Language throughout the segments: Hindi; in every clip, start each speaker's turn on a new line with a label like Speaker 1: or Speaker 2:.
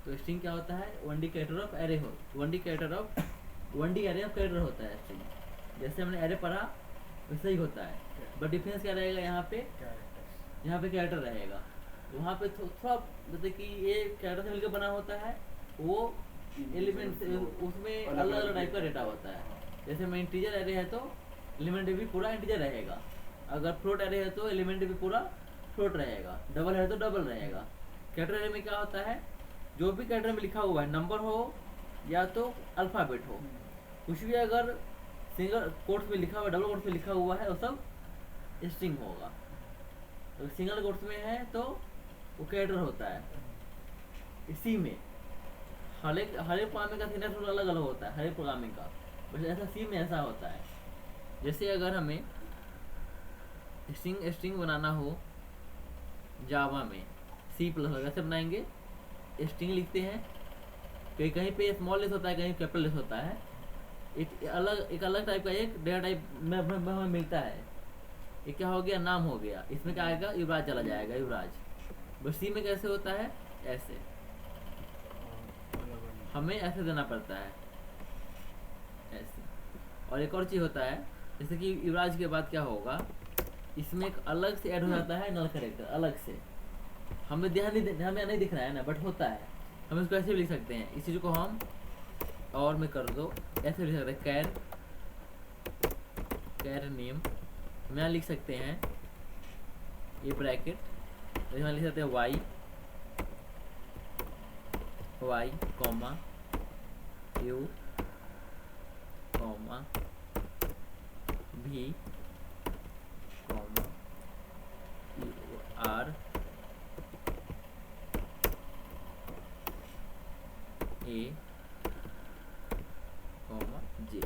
Speaker 1: तो स्ट्रिंग क्या होता है, 1D कैरेक्टर ऑफ एरे हो, 1D character of 1D array of character होता है स्ट्रिंग। जैसे हमने एरे पढ़ा वैसे ही होता है, बट डिफरेंस क्या रहेगा, यहाँ पे कैरेक्टर रहेगा। तो वहाँ पे थोड़ा जैसे कि ये कैरेक्टर से मिलकर बना होता है, वो एलिमेंट उसमें अलग अलग टाइप का डेटा होता है। जैसे में इंटीजर एरे है तो एलिमेंट भी पूरा इंटीजर रहेगा, अगर फ्लोट एरे है तो एलिमेंट भी पूरा फ्लोट रहेगा, डबल है तो डबल रहेगा। कैरेक्टर एरे में क्या होता है, जो भी कैरेक्टर में लिखा हुआ है, नंबर हो या तो अल्फ़ाबेट हो, कुछ भी अगर सिंगल कोट्स में लिखा हुआ है, डबल कोट्स में लिखा हुआ है, वो सब स्ट्रिंग होगा। तो सिंगल कोट्स में है तो वो कैरेक्टर होता है। इसी में हर एक प्रोग्रामिंग का सिंटैक्स अलग अलग होता है, हर एक प्रोग्रामिंग का, बस ऐसा सी में ऐसा होता है। जैसे अगर हमें स्ट्रिंग बनाना हो जावा में, सी प्लस कैसे बनाएंगे, स्ट्रिंग लिखते हैं, कहीं पे स्मॉल लेस होता है, कहीं कैपिटल लेस होता है, एक अलग टाइप का एक डेटा टाइप में हमें मिलता है। ये क्या हो गया, नाम हो गया, इसमें क्या आएगा, युवराज चला जाएगा, युवराज। बस सी में कैसे होता है, ऐसे हमें ऐसे देना पड़ता है, ऐसे। और एक और चीज़ होता है, जैसे कि युवराज के बाद क्या होगा, इसमें एक अलग से ऐड हो जाता है नल कैरेक्टर, अलग से। हमें हमें नहीं दिख रहा है ना, बट होता है। हम इसको ऐसे भी लिख सकते हैं, इस चीज़ को हम और में कर दो, ऐसे लिख सकते हैं, कैर नेम हम यहाँ लिख सकते हैं, ये ब्रैकेट, तो यहाँ लिख सकते हैं वाई कॉमा यू कॉमा भी कॉमा आर ए कॉमा जे।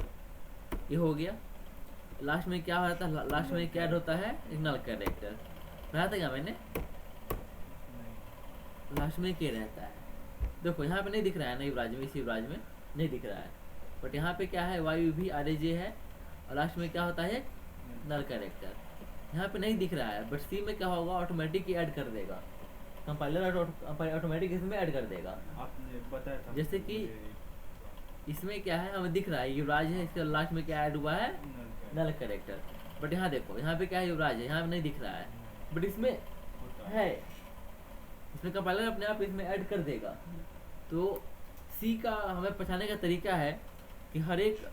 Speaker 1: ये हो गया। लास्ट में क्या होता है, लास्ट में क्या ऐड होता है, एक नल कैरेक्टर। पढ़ा था क्या मैंने, लास्ट में क्या रहता है, देखो यहाँ पे नहीं दिख रहा है ना, युवराज में, इसी युवराज में नहीं दिख रहा है, बट यहाँ पे क्या है, वाई भी आर ए जे है, और लास्ट में क्या होता है, नल कैरेक्टर। यहाँ पे नहीं दिख रहा है, बट सी में क्या होगा, ऑटोमेटिक ऐड कर देगा, कंपाइलर ऑटोमेटिक इसमें ऐड कर देगा।
Speaker 2: आपने बताया था
Speaker 1: जैसे कि इसमें क्या है, हमें दिख रहा है युवराज है, इसके लास्ट में क्या ऐड हुआ है, नल कैरेक्टर। बट यहाँ देखो, यहाँ पे क्या है, युवराज है, यहाँ पे नहीं दिख रहा है, बट इसमें है, इसमें कंपाइलर अपने आप इसमें ऐड कर देगा। तो सी का हमें पहचानने का तरीका है कि हर एक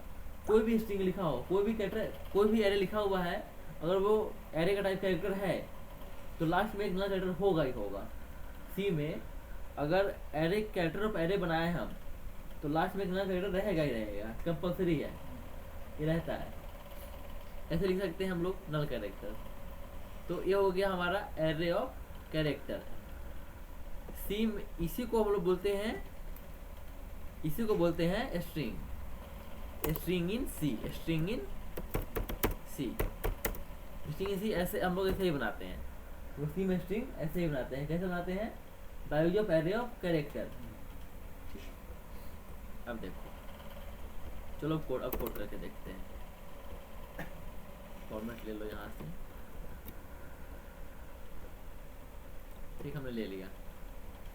Speaker 1: कोई भी स्ट्रिंग लिखा हो, कोई भी कैरेक्टर, कोई भी एरे लिखा हुआ है, अगर वो एरे का टाइप कैरेक्टर है तो लास्ट में एक नल कैरेक्टर होगा ही होगा। सी में अगर एरे कैरेक्टर ऑफ एरे बनाए हम, तो लास्ट में एक नल कैरेक्टर रहेगा ही रहेगा, कंपलसरी है, ये रहता है। ऐसे लिख सकते हैं हम लोग नल कैरेक्टर। तो ये हो गया हमारा एरे ऑफ कैरेक्टर। सी इसी को हम लोग बोलते हैं, इसी को बोलते हैं string, string in C, string in C, string in C. ऐसे हम लोग ऐसे ही बनाते हैं, वो सी में स्ट्रिंग ऐसे ही बनाते हैं। कैसे बनाते हैं, by use of array of character. अब देखो, चलो अब कोड करके देखते हैं। फॉर्मेट ले लो यहाँ से, ठीक, हमने ले लिया।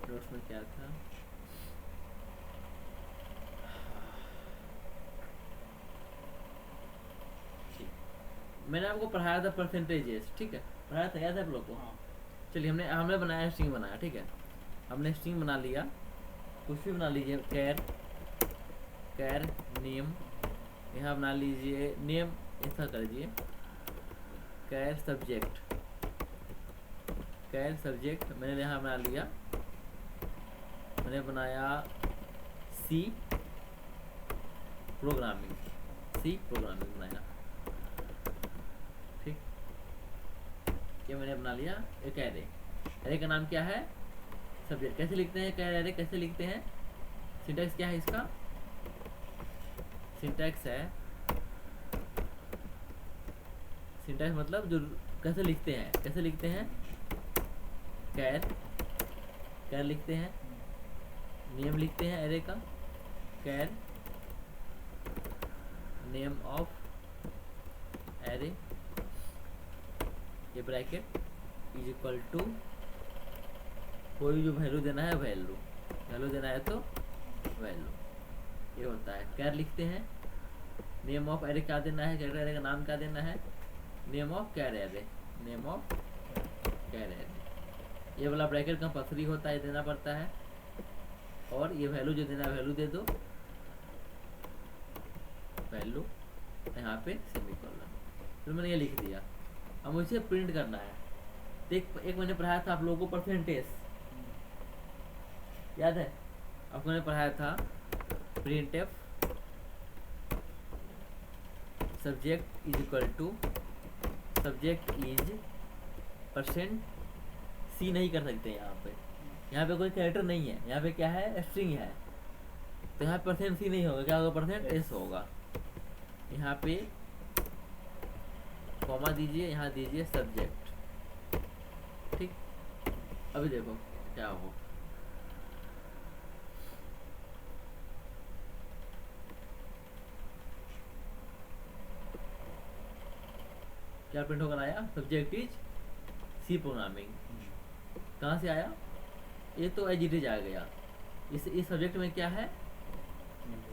Speaker 1: नोट्स में क्या था, ठीक, मैंने आपको पढ़ाया था परसेंटेजेस, ठीक है, पढ़ाया था, याद है आप लोग को। चलिए, हमने बनाया, स्ट्रिंग बनाया, ठीक है, हमने स्ट्रिंग बना लिया, कुछ भी बना लीजिए, कैर नेम, यहाँ बना लीजिए नेम, ऐसा कर दीजिए, कैर सब्जेक्ट मैंने यहाँ बना लिया, मैंने बनाया सी प्रोग्रामिंग बनाया, ठीक, ये मैंने बना लिया एक एरे का नाम क्या है, सब्जेक्ट। कैसे लिखते हैं कैर एरे, कैसे लिखते हैं, सिंटैक्स क्या है इसका, सिंटैक्स है, सिंटैक्स मतलब जो कैसे लिखते हैं, कैर लिखते हैं, नेम लिखते हैं एरे का, कैर नेम ऑफ एरे, ये ब्रैकेट इज इक्वल टू कोई जो वैल्यू देना है वैल्यू, वैल्यू देना है तो वैल्यू, ये होता है। कैर लिखते हैं, नेम ऑफ एरे क्या देना है, कैरेक्टर एरे का नाम क्या देना है, name of char array, name of char array. ये वाला ब्रैकेट कंपल्सरी होता है, देना पड़ता है। और ये वैल्यू जो देना है वैल्यू दे दो, वैल्यू यहाँ पे सेमीकोलन। फिर मैंने ये लिख दिया। अब मुझे प्रिंट करना है। तो एक मैंने पढ़ाया था आप लोगों को परसेंटेज, याद है आपको, मैंने पढ़ाया था printf subject is equal to, subject is percent c नहीं कर सकते यहाँ पे कोई कैरेक्टर नहीं है, यहाँ पे क्या है स्ट्रिंग है, तो यहाँ परसेंट सी नहीं होगा, क्या होगा परसेंट एस होगा। यहाँ पे कॉमा दीजिए, यहाँ दीजिए सब्जेक्ट, ठीक। अभी देखो क्या हो, क्या प्रिंट होकर आया, सब्जेक्ट इज सी प्रोग्रामिंग। कहाँ से आया, ये तो एज इट इज आ गया। इस सब्जेक्ट में क्या है,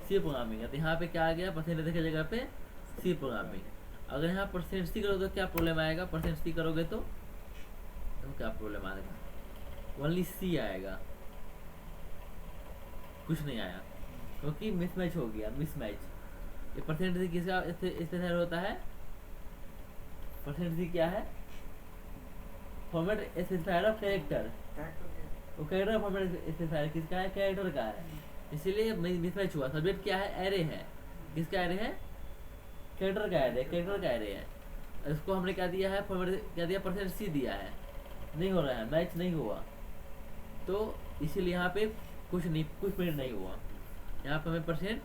Speaker 1: सी प्रोग्रामिंग है, तो यहाँ पे क्या आ गया, परसेंटेज की जगह पे सी प्रोग्रामिंग। अगर यहाँ परसेंट सी करोगे तो क्या प्रॉब्लम आएगा, परसेंट सी करोगे तो क्या प्रॉब्लम आएगा, ओनली सी आएगा, कुछ नहीं आया, क्योंकि मिसमैच हो गया, मिसमैच। ये परसेंटेज किसका इस्तेमाल होता है, परसेंटेज क्या है, फॉर्मेट स्पेसिफायर ऑफ कैरेक्टर, वो कैरेक्टर फॉर्मेट स्पेसिफायर किसका है, कैरेक्टर का है, इसीलिए मिसमैच हुआ। सब्जेक्ट क्या है, एरे है, किसका एरे है, कैरेक्टर का एरे, कैरेक्टर का एरे है। इसको हमने क्या दिया है, फॉर्मेट क्या दिया, परसेंट सी दिया है, नहीं हो रहा है, मैच नहीं हुआ, तो इसीलिए यहाँ पे कुछ प्रिंट नहीं हुआ। यहाँ पे हमें परसेंट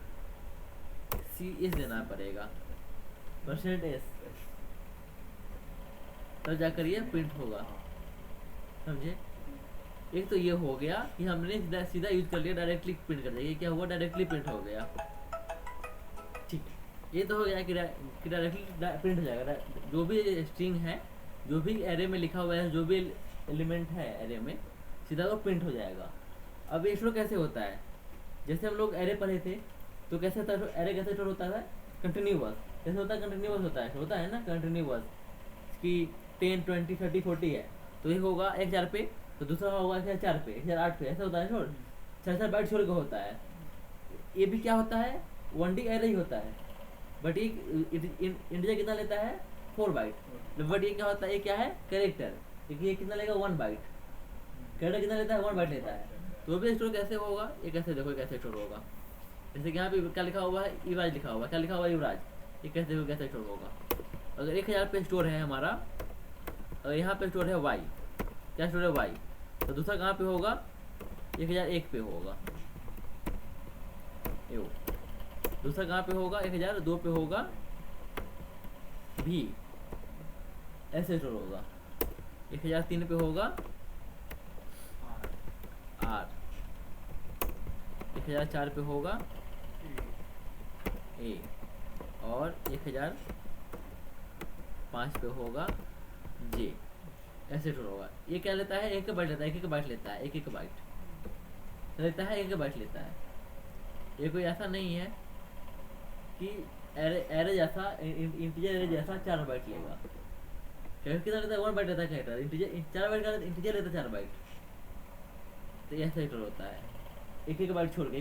Speaker 1: सी एस देना पड़ेगा, परसेंट एस, तब जाकर ये प्रिंट होगा, समझे। एक तो ये हो गया कि हमने सीधा यूज कर लिया, डायरेक्टली प्रिंट कर दिया, ये क्या हुआ, डायरेक्टली प्रिंट हो गया, ठीक। ये तो हो गया कि डायरेक्टली प्रिंट हो जाएगा, जो भी स्ट्रिंग है, जो भी एरे में लिखा हुआ है, जो भी एलिमेंट है एरे में, सीधा वो प्रिंट हो जाएगा। अब ये स्टोर कैसे होता है, जैसे हम लोग एरे पढ़े थे तो कैसे होता है, एरे कैसे स्टोर होता है, कंटिन्यूअस, कैसे होता है, कंटिन्यूअस होता है ना, कंटिन्यूअस कि 10 20 30 40 है, तो ये होगा 1000 पे, तो दूसरा होगा 1004 पे, 1008 पे, ऐसा होता है, छोड़ 4 बाइट छोड़ के होता है। ये भी क्या होता है, 1D एरे ही होता है, बट ये इंटीजर कितना लेता है, 4 बाइट। बट ये क्या होता है, ये क्या है, कैरेक्टर, ये कितना लेगा, 1 बाइट, कैरेक्टर कितना लेता है, 1 बाइट लेता है। तो भी स्टोर कैसे होगा, ये कैसे देखो कैसे स्टोर होगा, जैसे कि यहाँ पे क्या लिखा हुआ है, युवराज लिखा हुआ है, क्या लिखा हुआ है, युवराज, ये कैसे देखो कैसे स्टोर होगा। अगर 1000 पे स्टोर है हमारा, अगर यहाँ पे स्टोर है वाई, क्या स्टोर है वाई, तो दूसरा कहाँ पे होगा, 1001 पे होगा, दूसरा कहाँ पे होगा, 1002 पे होगा भी, ऐसे स्टोर होगा। 1003 पे होगा आर, 1004 पे होगा ए, और 1005 पे होगा जे, ऐसे स्टोर होगा। ये क्या लेता है, एक बाइट लेता है, एक बाइट लेता है, एक बाइट लेता है, एक बाइट लेता है। ये कोई ऐसा नहीं है कि एरे जैसा, इंटीजर एरे जैसा 4 बाइट लेगा। कैरेक्टर कितना लेता है, 1 बाइट लेता है कैरेक्टर, इंटीजर 4 बाइट का इंटीजर लेता है 4 बाइट, तो ऐसा स्टोर होता है, एक बाइट छोड़ के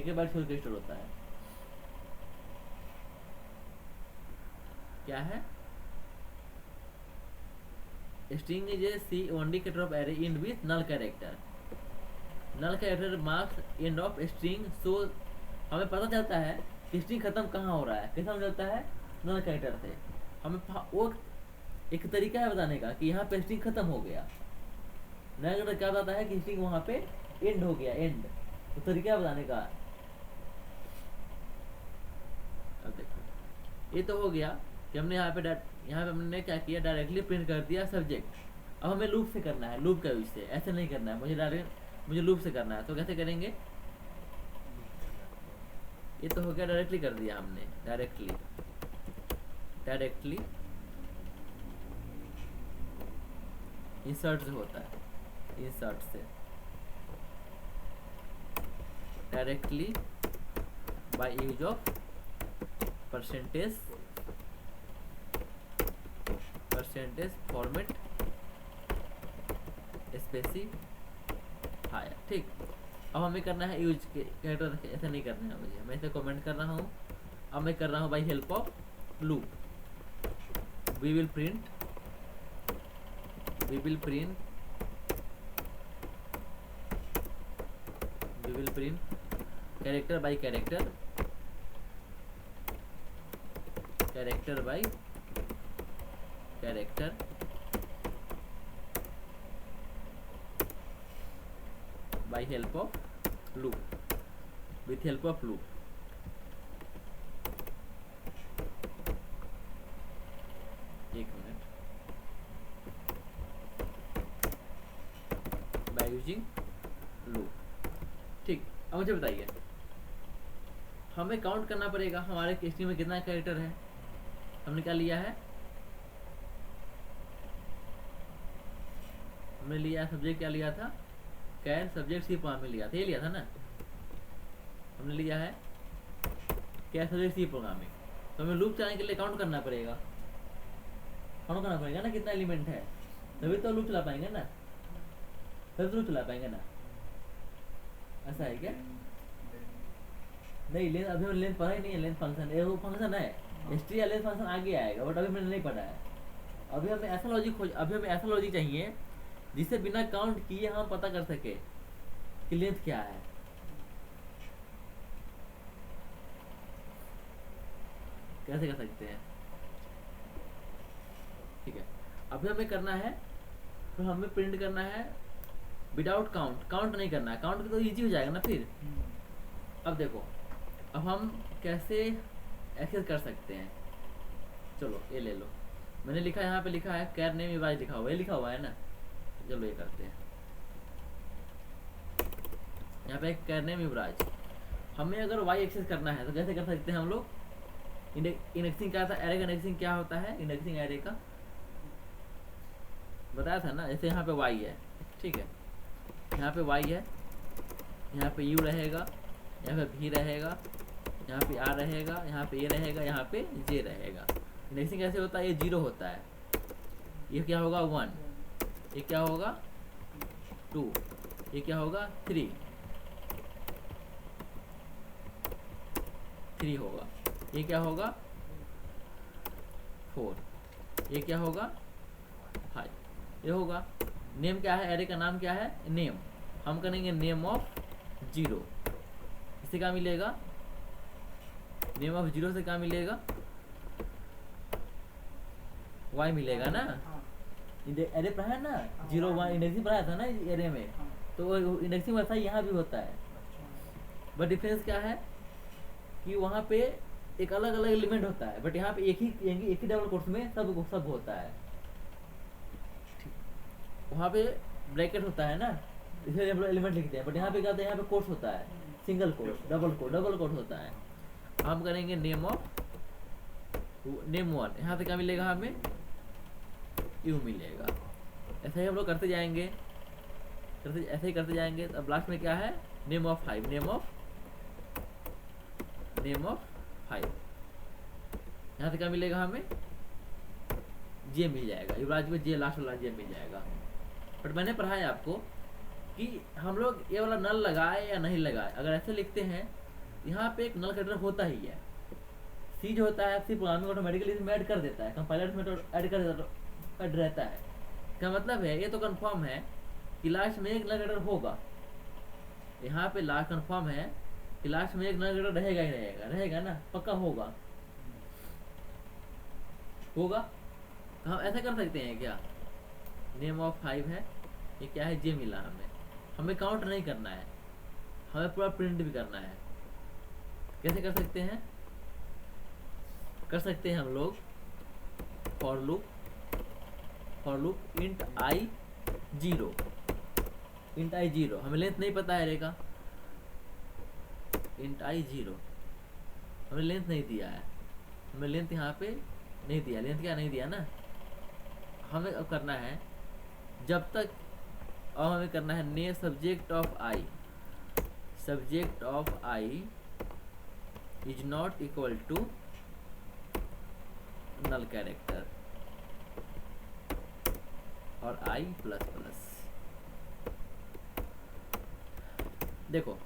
Speaker 1: स्टोर होता है। क्या है, string is a C only character of array in with null character, null character marks end of string, so हमें पता चलता है कि स्ट्रिंग खत्म कहाँ हो रहा है, कैसा चलता है, नल कैरेक्टर से। हमें वो एक तरीका है बताने का कि यहाँ पे स्ट्रिंग खत्म हो गया, नया कैरेक्टर क्या बताता है कि स्ट्रिंग वहाँ पे एंड हो गया, एंड, तो तरीका बताने का। अब देखो ये तो हो गया कि हमने यहाँ पे हमने क्या किया, डायरेक्टली प्रिंट कर दिया सब्जेक्ट। अब हमें लूप से करना है, लूप का यूज से, ऐसे नहीं करना है, मुझे लूप से करना है, तो कैसे करेंगे, ये तो हो गया, डायरेक्टली कर दिया हमने, डायरेक्टली इंसर्ट से होता है, इंसर्ट से directly by use of percentage format specifier. ठीक, अब हमें करना है यूज कैरेक्टर, ऐसा नहीं करना है मुझे, मैं इसे कमेंट कर रहा हूँ। अब मैं कर रहा हूँ by help of loop, we will print character by character by character by help of loop, with help of loop. एक मिनट, बाय यूजिंग लूप। ठीक, अब मुझे बताइए, हमें काउंट करना पड़ेगा हमारे केस में कितना कैरेक्टर है। हमने क्या लिया है, हमने लिया सब्जेक्ट, क्या लिया था, कैर सब्जेक्ट सी प्रोग्राम में लिया था, ये लिया था ना, हमने लिया है कैर सब्जेक्ट सी प्रोग्रामिंग। तो हमें लूप चलाने के लिए काउंट करना पड़ेगा, ना कितना एलिमेंट है, तभी तो लूप चला पाएंगे ना, तभी तो लूप चला पाएंगे ना। ऐसा है क्या? नहीं, लेंथ अभी हम लेंथ पढ़ा ही नहीं है। लेंथ फंक्शन वो फंक्शन है, स्ट्रिंग लेंथ फंक्शन आगे आएगा, बट अभी मैंने नहीं पढ़ा है। अभी हमें ऐसा लॉजिक चाहिए जिससे बिना काउंट किए हम पता कर सके कि लेंथ क्या है। कैसे कर सकते हैं? ठीक है, अभी हमें करना है, तो हमें प्रिंट करना है विदाउट काउंट नहीं करना है। काउंट तो इजी हो जाएगा ना फिर। अब देखो, अब हम कैसे एक्सेस कर सकते हैं। चलो ये ले लो, मैंने लिखा, यहाँ पे लिखा है कैर नेम युवराज, लिखा हुआ है ना। चलो ये करते हैं, यहाँ पे कैर नेम युवराज। हमें अगर वाई एक्सेस करना है तो कैसे कर सकते हैं हम लोग? इंडेक्सिंग क्या था, एरे का इंडेक्सिंग क्या होता है, इंडेक्सिंग एरे का बताया था ना। जैसे यहाँ पे वाई है, ठीक है, यहाँ पे वाई है, यहाँ पे यू रहेगा, यहाँ पे भी रहेगा, यहाँ पे आर रहेगा, यहाँ पे ए रहेगा, यहाँ पे जे रहेगा। इंडेक्सिंग कैसे होता है? ये 0 होता है, ये क्या होगा 1, ये क्या होगा 2, ये क्या होगा 3 होगा, ये क्या होगा 4, ये क्या होगा 5, ये होगा। नेम क्या है, एरे का नाम क्या है, नेम। हम करेंगे नेम ऑफ 0, इससे क्या मिलेगा, नेम ऑफ 0 से क्या मिलेगा, y मिलेगा ना। एरे पढ़ा है ना, 0 1 इंडेक्सिंग पढ़ाया था ना एरे में, तो इंडेक्सिंग वैसा ही यहाँ भी होता है। बट डिफरेंस क्या है कि वहाँ पे एक अलग अलग एलिमेंट होता है, बट यहाँ पे एक ही डबल कोट्स में सब होता है। वहाँ पे ब्रैकेट होता है ना, इसलिए हम लोग एलिमेंट लिखते हैं, बट यहाँ पे क्या होता है, यहाँ पे कोट्स होता है, सिंगल कोट, डबल कोट होता है। हम करेंगे नेम 1, यहाँ से क्या मिलेगा हमें, यू मिलेगा। ऐसे ही हम लोग करते जाएंगे, ऐसे ही करते जाएंगे। अब लास्ट में क्या है, नेम ऑफ 5, नेम ऑफ 5, यहाँ से क्या मिलेगा हमें, जे मिल जाएगा, युवराज में जे, लास्ट वाला जे मिल जाएगा। बट मैंने पढ़ाया आपको कि हम लोग ये वाला नल लगाए या नहीं लगाए। अगर ऐसे लिखते हैं, यहाँ पे एक नल कैरेक्टर होता ही है, सी जो होता है सी प्रोग्रामिंग ऑटोमेटिकली इसमें ऐड कर देता है, कंपाइलर में तो ऐड रहता है। क्या मतलब है, ये तो कंफर्म है कि लास्ट में एक नल कैरेक्टर होगा। यहाँ पे लास्ट कंफर्म है कि लास्ट में एक नल कैरेक्टर रहेगा ही रहेगा ना, पक्का होगा। तो हम ऐसा कर सकते हैं क्या, नेम ऑफ 5 है, ये क्या है, जे मिला हमें काउंट नहीं करना है, हमें पूरा प्रिंट भी करना है। कैसे कर सकते हैं? हम लोग फॉर लूप इंट आई 0, हमें लेंथ नहीं पता है एरे का, इंट आई 0 हमें लेंथ नहीं दिया है, हमें लेंथ यहाँ पे नहीं दिया, लेंथ क्या नहीं दिया ना। हमें अब करना है, जब तक अब हमें करना है ने subject of i subject of i is not equal to null character और आई प्लस प्लस। देखो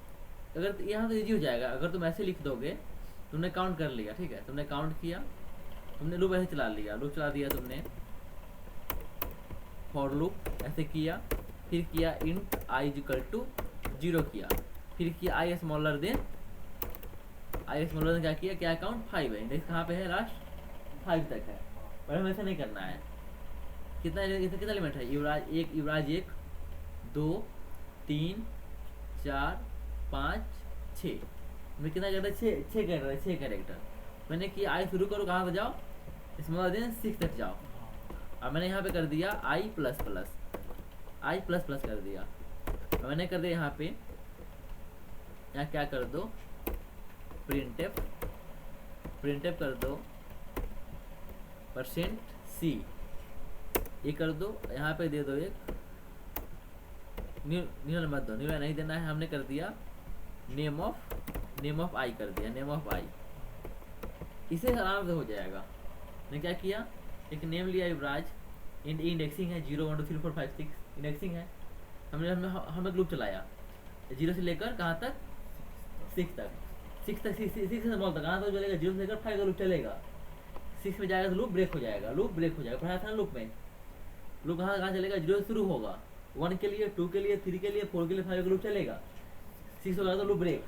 Speaker 1: अगर यहाँ तो इजी हो जाएगा, अगर तुम ऐसे लिख दोगे, तुमने काउंट कर लिया, ठीक है, तुमने काउंट किया, तुमने लूप ऐसे चला लिया, लूप चला दिया तुमने, फॉर लूप ऐसे किया, फिर किया इंट आई इक्वल टू 0 किया, फिर किया आई स्मॉलर देन क्या किया, क्या काउंट 5 है, इंडेक्स कहाँ पे है, लास्ट 5 तक है, पर हमें ऐसा नहीं करना है। कितना एलिमेंट है, युवराज एक 2 3 4 5 6, मैं कितना कर रहा है, 6 कैरेक्टर मैंने किया। आई शुरू करो, कहाँ से जाओ, स्मॉलर देन 6 तक जाओ, और मैंने यहाँ पे कर दिया आई प्लस प्लस कर दिया, और मैंने कर दिया यहाँ पे, यहाँ क्या कर दो, प्रिंटफ कर दो %c, ये कर दो, यहाँ पे दे दो एक न्यूनल मत दो, न्यूनल नहीं देना है, हमने कर दिया नेम ऑफ आई कर दिया, नेम ऑफ आई, इसे आराम से हो जाएगा। मैंने क्या किया, एक नेम लिया युवराज, इंडेक्सिंग है 0 1 2 3 4 5 6 इंडेक्सिंग है, हमने लूप चलाया 0 से लेकर कहाँ तक, 6 तक, 6 से मॉल तक, कहाँ तक चलेगा, 0 से लेकर 5 का लूप चलेगा, 6 में जाएगा तो लूप ब्रेक हो जाएगा, पढ़ाया था ना लूप में, लूप कहाँ चलेगा, 0 से शुरू होगा, 1 के लिए, 2 के लिए, 3 के लिए, 4 के लिए, 5 का लूप चलेगा, 6 होगा तो लूप ब्रेक।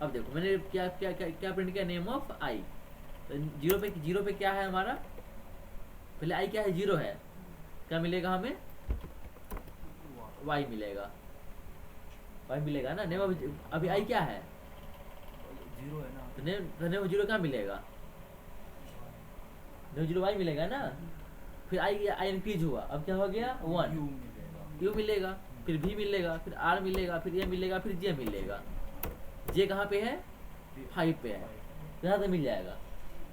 Speaker 1: अब देखो मैंने क्या प्रिंट किया, नेम ऑफ आई, जीरो पे क्या है हमारा, पहले आई क्या है, 0 है, क्या मिलेगा हमें, y मिलेगा ना, नेम अभी आई क्या है,
Speaker 2: 0 है ना,
Speaker 1: तो नेम 0 क्या मिलेगा, नेम 0 y मिलेगा ना, फिर आई इंक्रीज हुआ, अब क्या हो गया 1 u मिलेगा, फिर v मिलेगा, फिर r मिलेगा, फिर a मिलेगा, फिर j मिलेगा, j कहाँ पे है, 5 पे है, यहाँ से मिल जाएगा।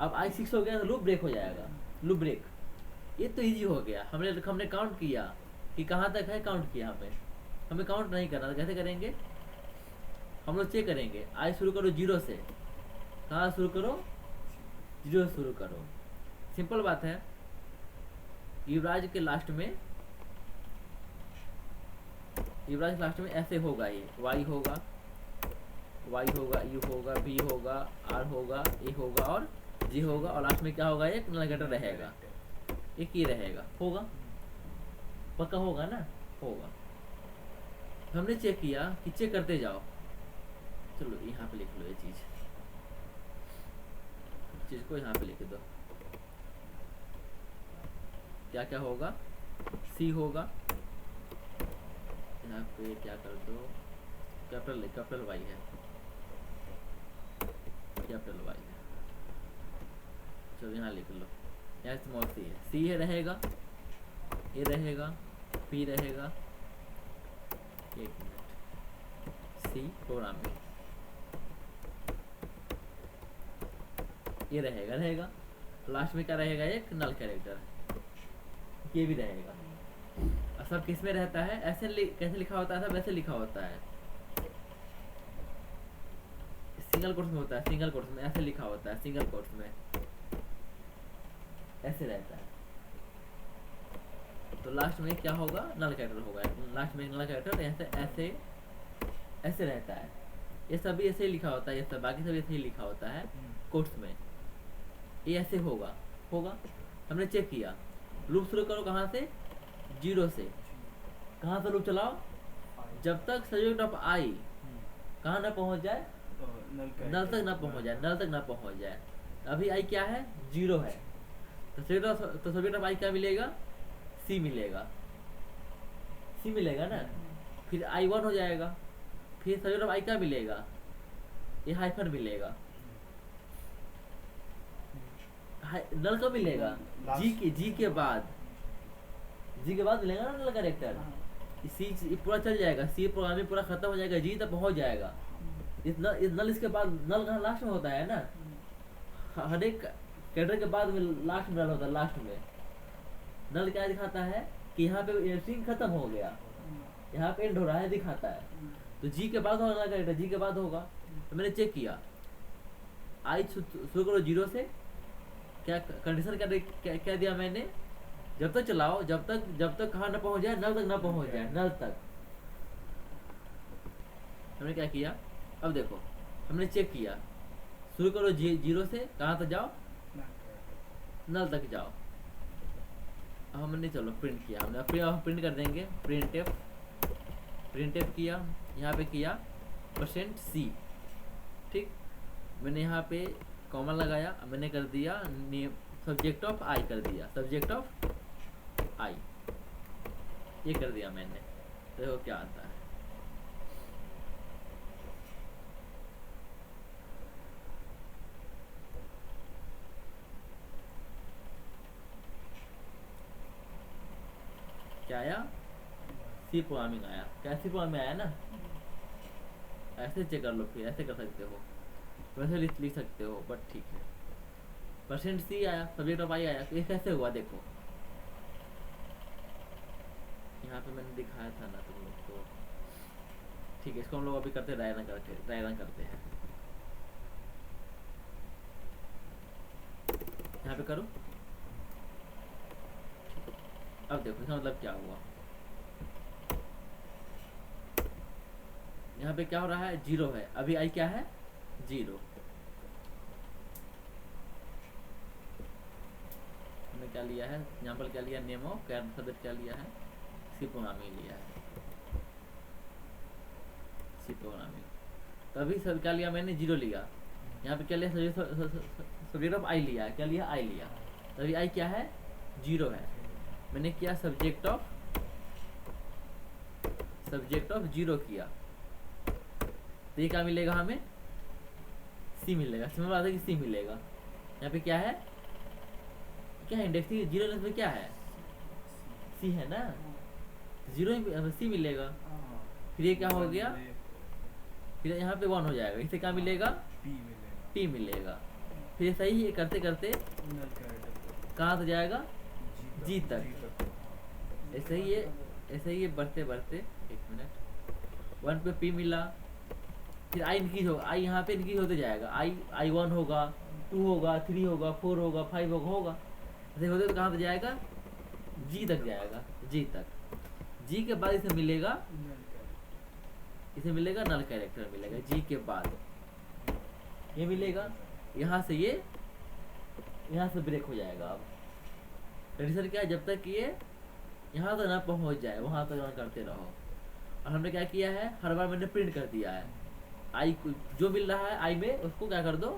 Speaker 1: अब आई 6 हो गया तो लूप ब्रेक हो जाएगा, लूप ब्रेक, ये तो इजी हो गया। हमने काउंट किया कि कहाँ तक है, काउंट किया, हमें काउंट नहीं करना, तो कैसे करेंगे, हम लोग चेक करेंगे, आई शुरू करो 0 से, कहाँ शुरू करो, 0 से शुरू करो, सिंपल बात है। युवराज के लास्ट में ऐसे होगा, ये y होगा, u होगा, v होगा, r होगा, a होगा और g होगा, और लास्ट में क्या होगा, एक नल कैरेक्टर रहेगा, एक ही रहेगा, होगा, पक्का होगा ना, होगा। हमने चेक किया कि चेक करते जाओ, चलो यहाँ पे लिख लो, ये चीज को यहाँ पे लिख दो, क्या क्या होगा, c होगा, यहाँ पे क्या कर दो, कैपिटल y है, कैपिटल y है, चलो यहाँ लिख लो, यहाँ स्मॉल c है, c है रहेगा, a रहेगा, p रहेगा, एक मिनट, c प्रोग्राम में ये रहेगा, लास्ट में क्या रहेगा, एक नल कैरेक्टर, ये भी रहेगा। और सब किस में रहता है, ऐसे कैसे लिखा होता है, सब ऐसे लिखा होता है, सिंगल कोट्स में होता है, सिंगल कोट्स में ऐसे लिखा होता है, सिंगल कोट्स में ऐसे रहता है। तो लास्ट में क्या होगा, नल कैरेक्टर होगा, लास्ट में नल कैरेक्टर ऐसे रहता है, ये सभी ऐसे ही लिखा होता है, ये सब बाकी सब ऐसे ही लिखा होता है कोट्स में, ये ऐसे होगा। हमने चेक किया, लूप शुरू करो कहाँ से, 0 से, कहाँ से लूप चलाओ, जब तक सब्जेक्ट ऑफ आई कहाँ ना पहुँच जाए, नल तक ना पहुँच जाए। अभी आई क्या है, 0 है, तो सब्जेक्ट ऑफ आई क्या मिलेगा, c मिलेगा ना, फिर आई 1 हो जाएगा, फिर सब्जेक्ट ऑफ आई क्या मिलेगा, ये हाइफन मिलेगा, नल कब मिलेगा, जी के बाद मिलेगा ना नल कैरेक्टर, सी पूरा चल जाएगा, सी प्रोग्रामिंग पूरा खत्म हो जाएगा, जी तक पहुंच जाएगा, इस नल इसके बाद, नल कहाँ लास्ट में होता है ना, हर एक कैरेक्टर के बाद में लास्ट में नल होता है, लास्ट में नल क्या दिखाता है कि यहाँ पे स्ट्रिंग खत्म हो गया, यहाँ पे एंड हो रहा है दिखाता है, तो जी के बाद होगा करेक्टर, जी के बाद होगा। तो मैंने चेक किया, आई शुरू करो 0 से, क्या कंडीशन क्या दिया मैंने, जब तक चलाओ, जब तक कहाँ ना पहुंच जाए, नल तक ना पहुंच जाए, नल तक। हमने क्या किया, अब देखो हमने चेक किया, शुरू करो 0 से, कहाँ तक जाओ, नल तक जाओ। अब हमने चलो प्रिंट किया, हमने प्रिंट कर देंगे, प्रिंट एफ किया, यहाँ पे किया %C, ठीक। मैंने यहाँ पे कॉमा लगाया, मैंने कर दिया नेम सब्जेक्ट ऑफ आई, कर दिया सब्जेक्ट ऑफ आई, ये कर दिया मैंने। देखो क्या आता है, क्या आया, सी प्रोग्रामिंग आया। क्या सी प्रोग्रामिंग आया ना, ऐसे चेक कर लो, फिर ऐसे कर सकते हो, वैसे लिख सकते हो, बट ठीक है। %C आया, सब्जेक्ट ऑफ आई आया, तो ये कैसे हुआ देखो, यहाँ पे मैंने दिखाया था ना तुम लोग को, ठीक है। इसको हम लोग अभी करते ड्राई रन करते हैं। यहाँ पे करो, अब देखो इसका मतलब क्या हुआ, यहाँ पे क्या हो रहा है, 0 है, अभी आई क्या है 0। हमने क्या लिया है यहाँ पर, क्या लिया, नेम ऑफ सब्जेक्ट क्या लिया है, सी प्रोग्रामिंग लिया है, सी प्रोग्रामिंग। तो अभी सब क्या लिया मैंने, 0 लिया, यहाँ पे क्या लिया, सब्जेक्ट ऑफ आई लिया, क्या लिया, आई लिया। तो अभी आई क्या है 0 है, मैंने किया सब्जेक्ट ऑफ 0 किया, तो ये क्या मिलेगा हमें, सी मिलेगा। समझ में आता है कि सी मिलेगा। यहाँ पे क्या है, क्या है इंडेक्स 0 में क्या है, सी है ना, 0 में सी मिलेगा। फिर ये क्या हो गया, फिर यहाँ पे 1 हो जाएगा, इससे क्या मिलेगा, पी मिलेगा। फिर सही ये करते करते कहाँ तक जाएगा, जी तक। ऐसे ही ये बढ़ते बढ़ते, 1 मिनट, 1 पे पी मिला, फिर आई इंक्रीज होगा, आई यहाँ पे इंक्रीज होते जाएगा, आई 1 होगा, 2 होगा, 3 होगा, 4 होगा, 5 होगा, ऐसे होते तो कहाँ तक जाएगा, जी तक जाएगा, जी तक। जी के बाद इसे मिलेगा नल कैरेक्टर मिलेगा, जी के बाद ये मिलेगा, यहाँ से ये यहाँ से ब्रेक हो जाएगा। अब कंडीशन क्या है, जब तक ये यहाँ तक ना पहुँच जाए, वहाँ तक करते रहो। और हमने क्या किया है, हर बार मैंने प्रिंट कर दिया है, आई जो मिल रहा है आई में, उसको क्या कर दो,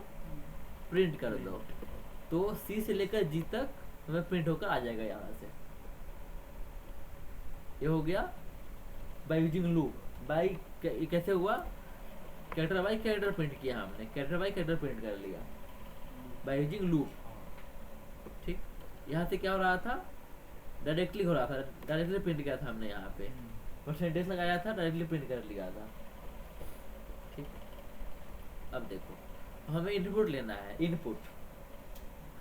Speaker 1: प्रिंट कर दो। तो सी से लेकर जी तक हमें प्रिंट होकर आ जाएगा यहाँ से। ये हो गया बाय यूजिंग लूप। बाय कैसे हुआ, कैरेक्टर बाय कैरेक्टर प्रिंट किया हमने, कैरेक्टर बाय कैरेक्टर प्रिंट कर लिया बाय यूजिंग लूप, ठीक। यहाँ से क्या हो रहा था, डायरेक्टली हो रहा था, डायरेक्टली प्रिंट किया था हमने, यहाँ पे परसेंटेज लगाया था, डायरेक्टली प्रिंट कर लिया था, ठीक। अब देखो हमें इनपुट लेना है,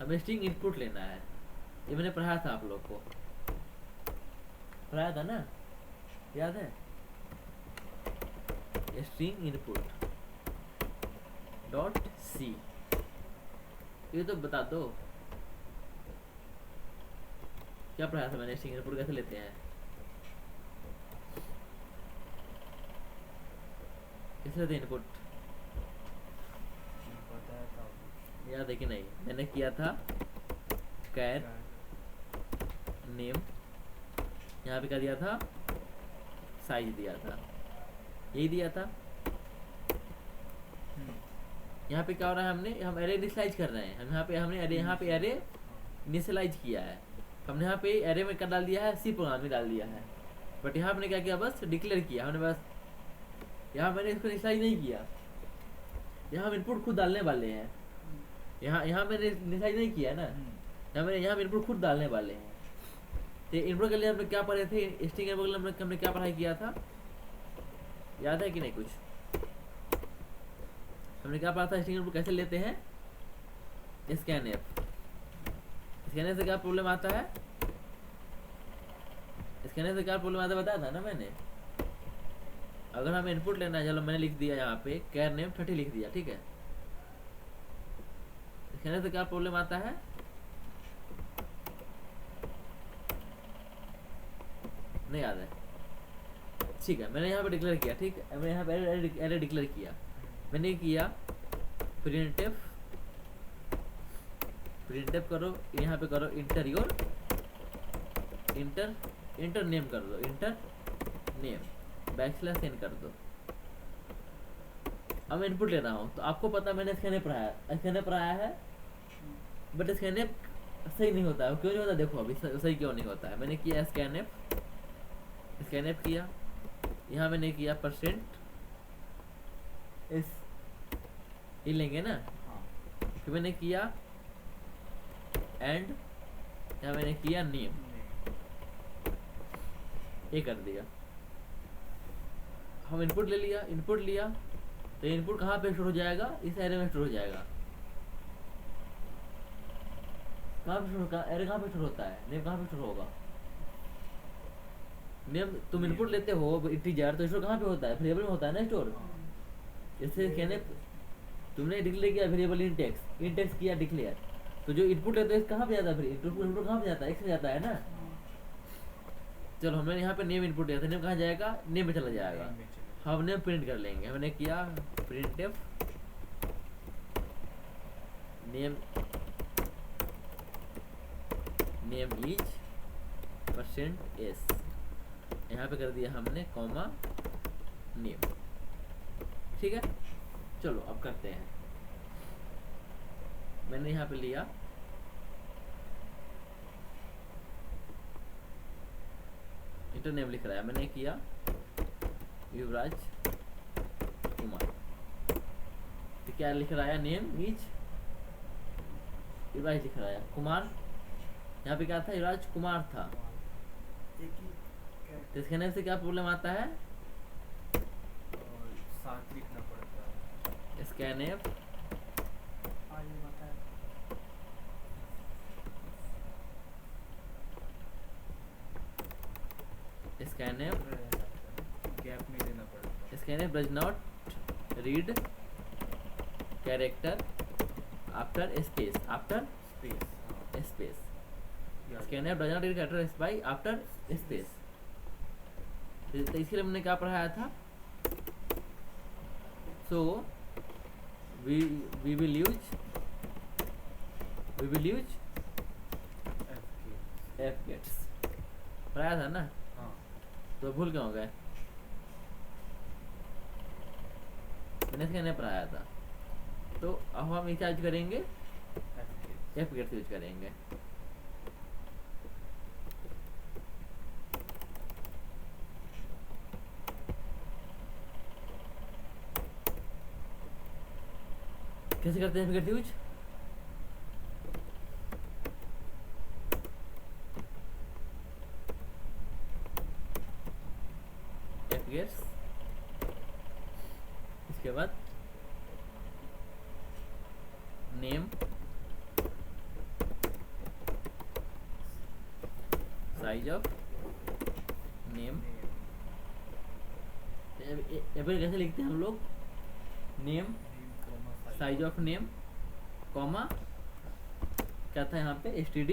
Speaker 1: हमें स्ट्रिंग इनपुट लेना है। ये मैंने पढ़ाया था, आप लोग को पढ़ाया था ना, याद है, स्ट्रिंग इनपुट .c, ये तो बता दो क्या पढ़ाया था मैंने, स्ट्रिंग इनपुट कैसे लेते हैं, कैसे लेते हैं इनपुट, याद है कि नहीं। मैंने किया था कैर नेम, यहाँ पे क्या दिया था, साइज दिया था, यही दिया था। यहाँ पे क्या हो रहा है, हम एरे इनिशियलाइज कर रहे हैं, हमने एरे इनिशियलाइज किया है, हमने यहाँ पे एरे में क्या डाल दिया है, सी प्रोग्राम में डाल दिया है। बट यहाँ हमने क्या किया, बस डिक्लेयर किया हमने, बस यहाँ मैंने इसको इनिशियलाइज नहीं किया, यहाँ हम इनपुट खुद डालने वाले हैं, यहाँ मैंने इनिशियलाइज नहीं किया ना, यहाँ इनपुट खुद डालने वाले हैं। तो इनपुट के लिए हमने क्या पढ़े थे, स्ट्रिंग इनपुट के हमने क्या पढ़ाई किया था, याद है कि नहीं कुछ, हमने क्या पढ़ा था, स्ट्रिंग इनपुट कैसे लेते हैं, स्कैनएफ से क्या प्रॉब्लम आता है, स्कैनएफ से क्या प्रॉब्लम आता है बताया था ना मैंने। अगर हमें इनपुट लेना है, चलो मैंने लिख दिया यहाँ पे कैर नेम 30 लिख दिया, ठीक है। कहने से क्या प्रॉब्लम आता है, नहीं याद है, ठीक है। मैंने यहाँ पे डिक्लेयर किया, ठीक है, मैंने यहाँ पे एरे डिक्लेयर किया, मैंने किया प्रिंटफ करो, यहाँ पे करो इंटर योर इंटर नेम कर दो, इंटर नेम बैकस्लैश एन कर दो। अब मैं इनपुट ले रहा हूँ, तो आपको पता मैंने स्कैनर पढ़ाया है, बट स्कैनर सही नहीं होता है। क्यों नहीं होता देखो, अभी सही क्यों नहीं होता है। मैंने किया स्कैनर किया, यहाँ मैंने किया परसेंट इस ये लेंगे ना, फिर मैंने किया एंड, यहाँ मैंने किया नेम, ये कर दिया। हम इनपुट लिया, तो इनपुट कहाँ पे स्टोर हो जाएगा, इस एरे में स्टोर हो जाएगा। एरे कहाँ पे स्टोर होता है, नेम कहाँ पे स्टोर होगा, नेम तुम इनपुट लेते हो इंटीजर, तो स्टोर कहाँ पे होता है, वेरिएबल में होता है ना स्टोर। जैसे कहने तुमने डिक्लेयर किया वेरिएबल इंटेक्स किया डिक्लेयर, तो जो इनपुट लेते हो कहाँ पे जाता है, फिर इनपुट कहाँ पे जाता है, एक्स में जाता है ना। चलो हमने यहाँ पे नेम इनपुट दिया था, नेम कहाँ जाएगा, नेम में चला जाएगा। हम नेम प्रिंट कर लेंगे, हमने किया printf name is percent S, यहाँ पे कर दिया हमने कॉमा नेम, ठीक है। चलो अब करते हैं, मैंने यहाँ पे लिया इंटर नेम लिख रहा है, मैंने किया युवराज कुमार, तो क्या लिख रहा है, नेम इज युवराज लिख रहा है, कुमार यहाँ पे क्या था, युवराज कुमार था। तो इसके नेम से क्या प्रॉब्लम आता है,
Speaker 2: साथ लिखना पड़ता है,
Speaker 1: स्कैनएफ
Speaker 2: गैप में देना पड़ता है।
Speaker 1: Scanf does not read character after space, space scanf does not read character by after space. तो इसके लिए हमने क्या पढ़ाया था, so we will use fgets पढ़ाया था ना, तो भूल क्यों हो गए, मैंने इसका नहीं पढ़ाया था। तो अब हम इसे यूज करेंगे, एफ गेट्स यूज करेंगे। कैसे करते हैं एफ गेट्स यूज, इसके बाद नेम साइज ऑफ नेम, कैसे लिखते हैं हम लोग, name size of name comma क्या था यहाँ पे, std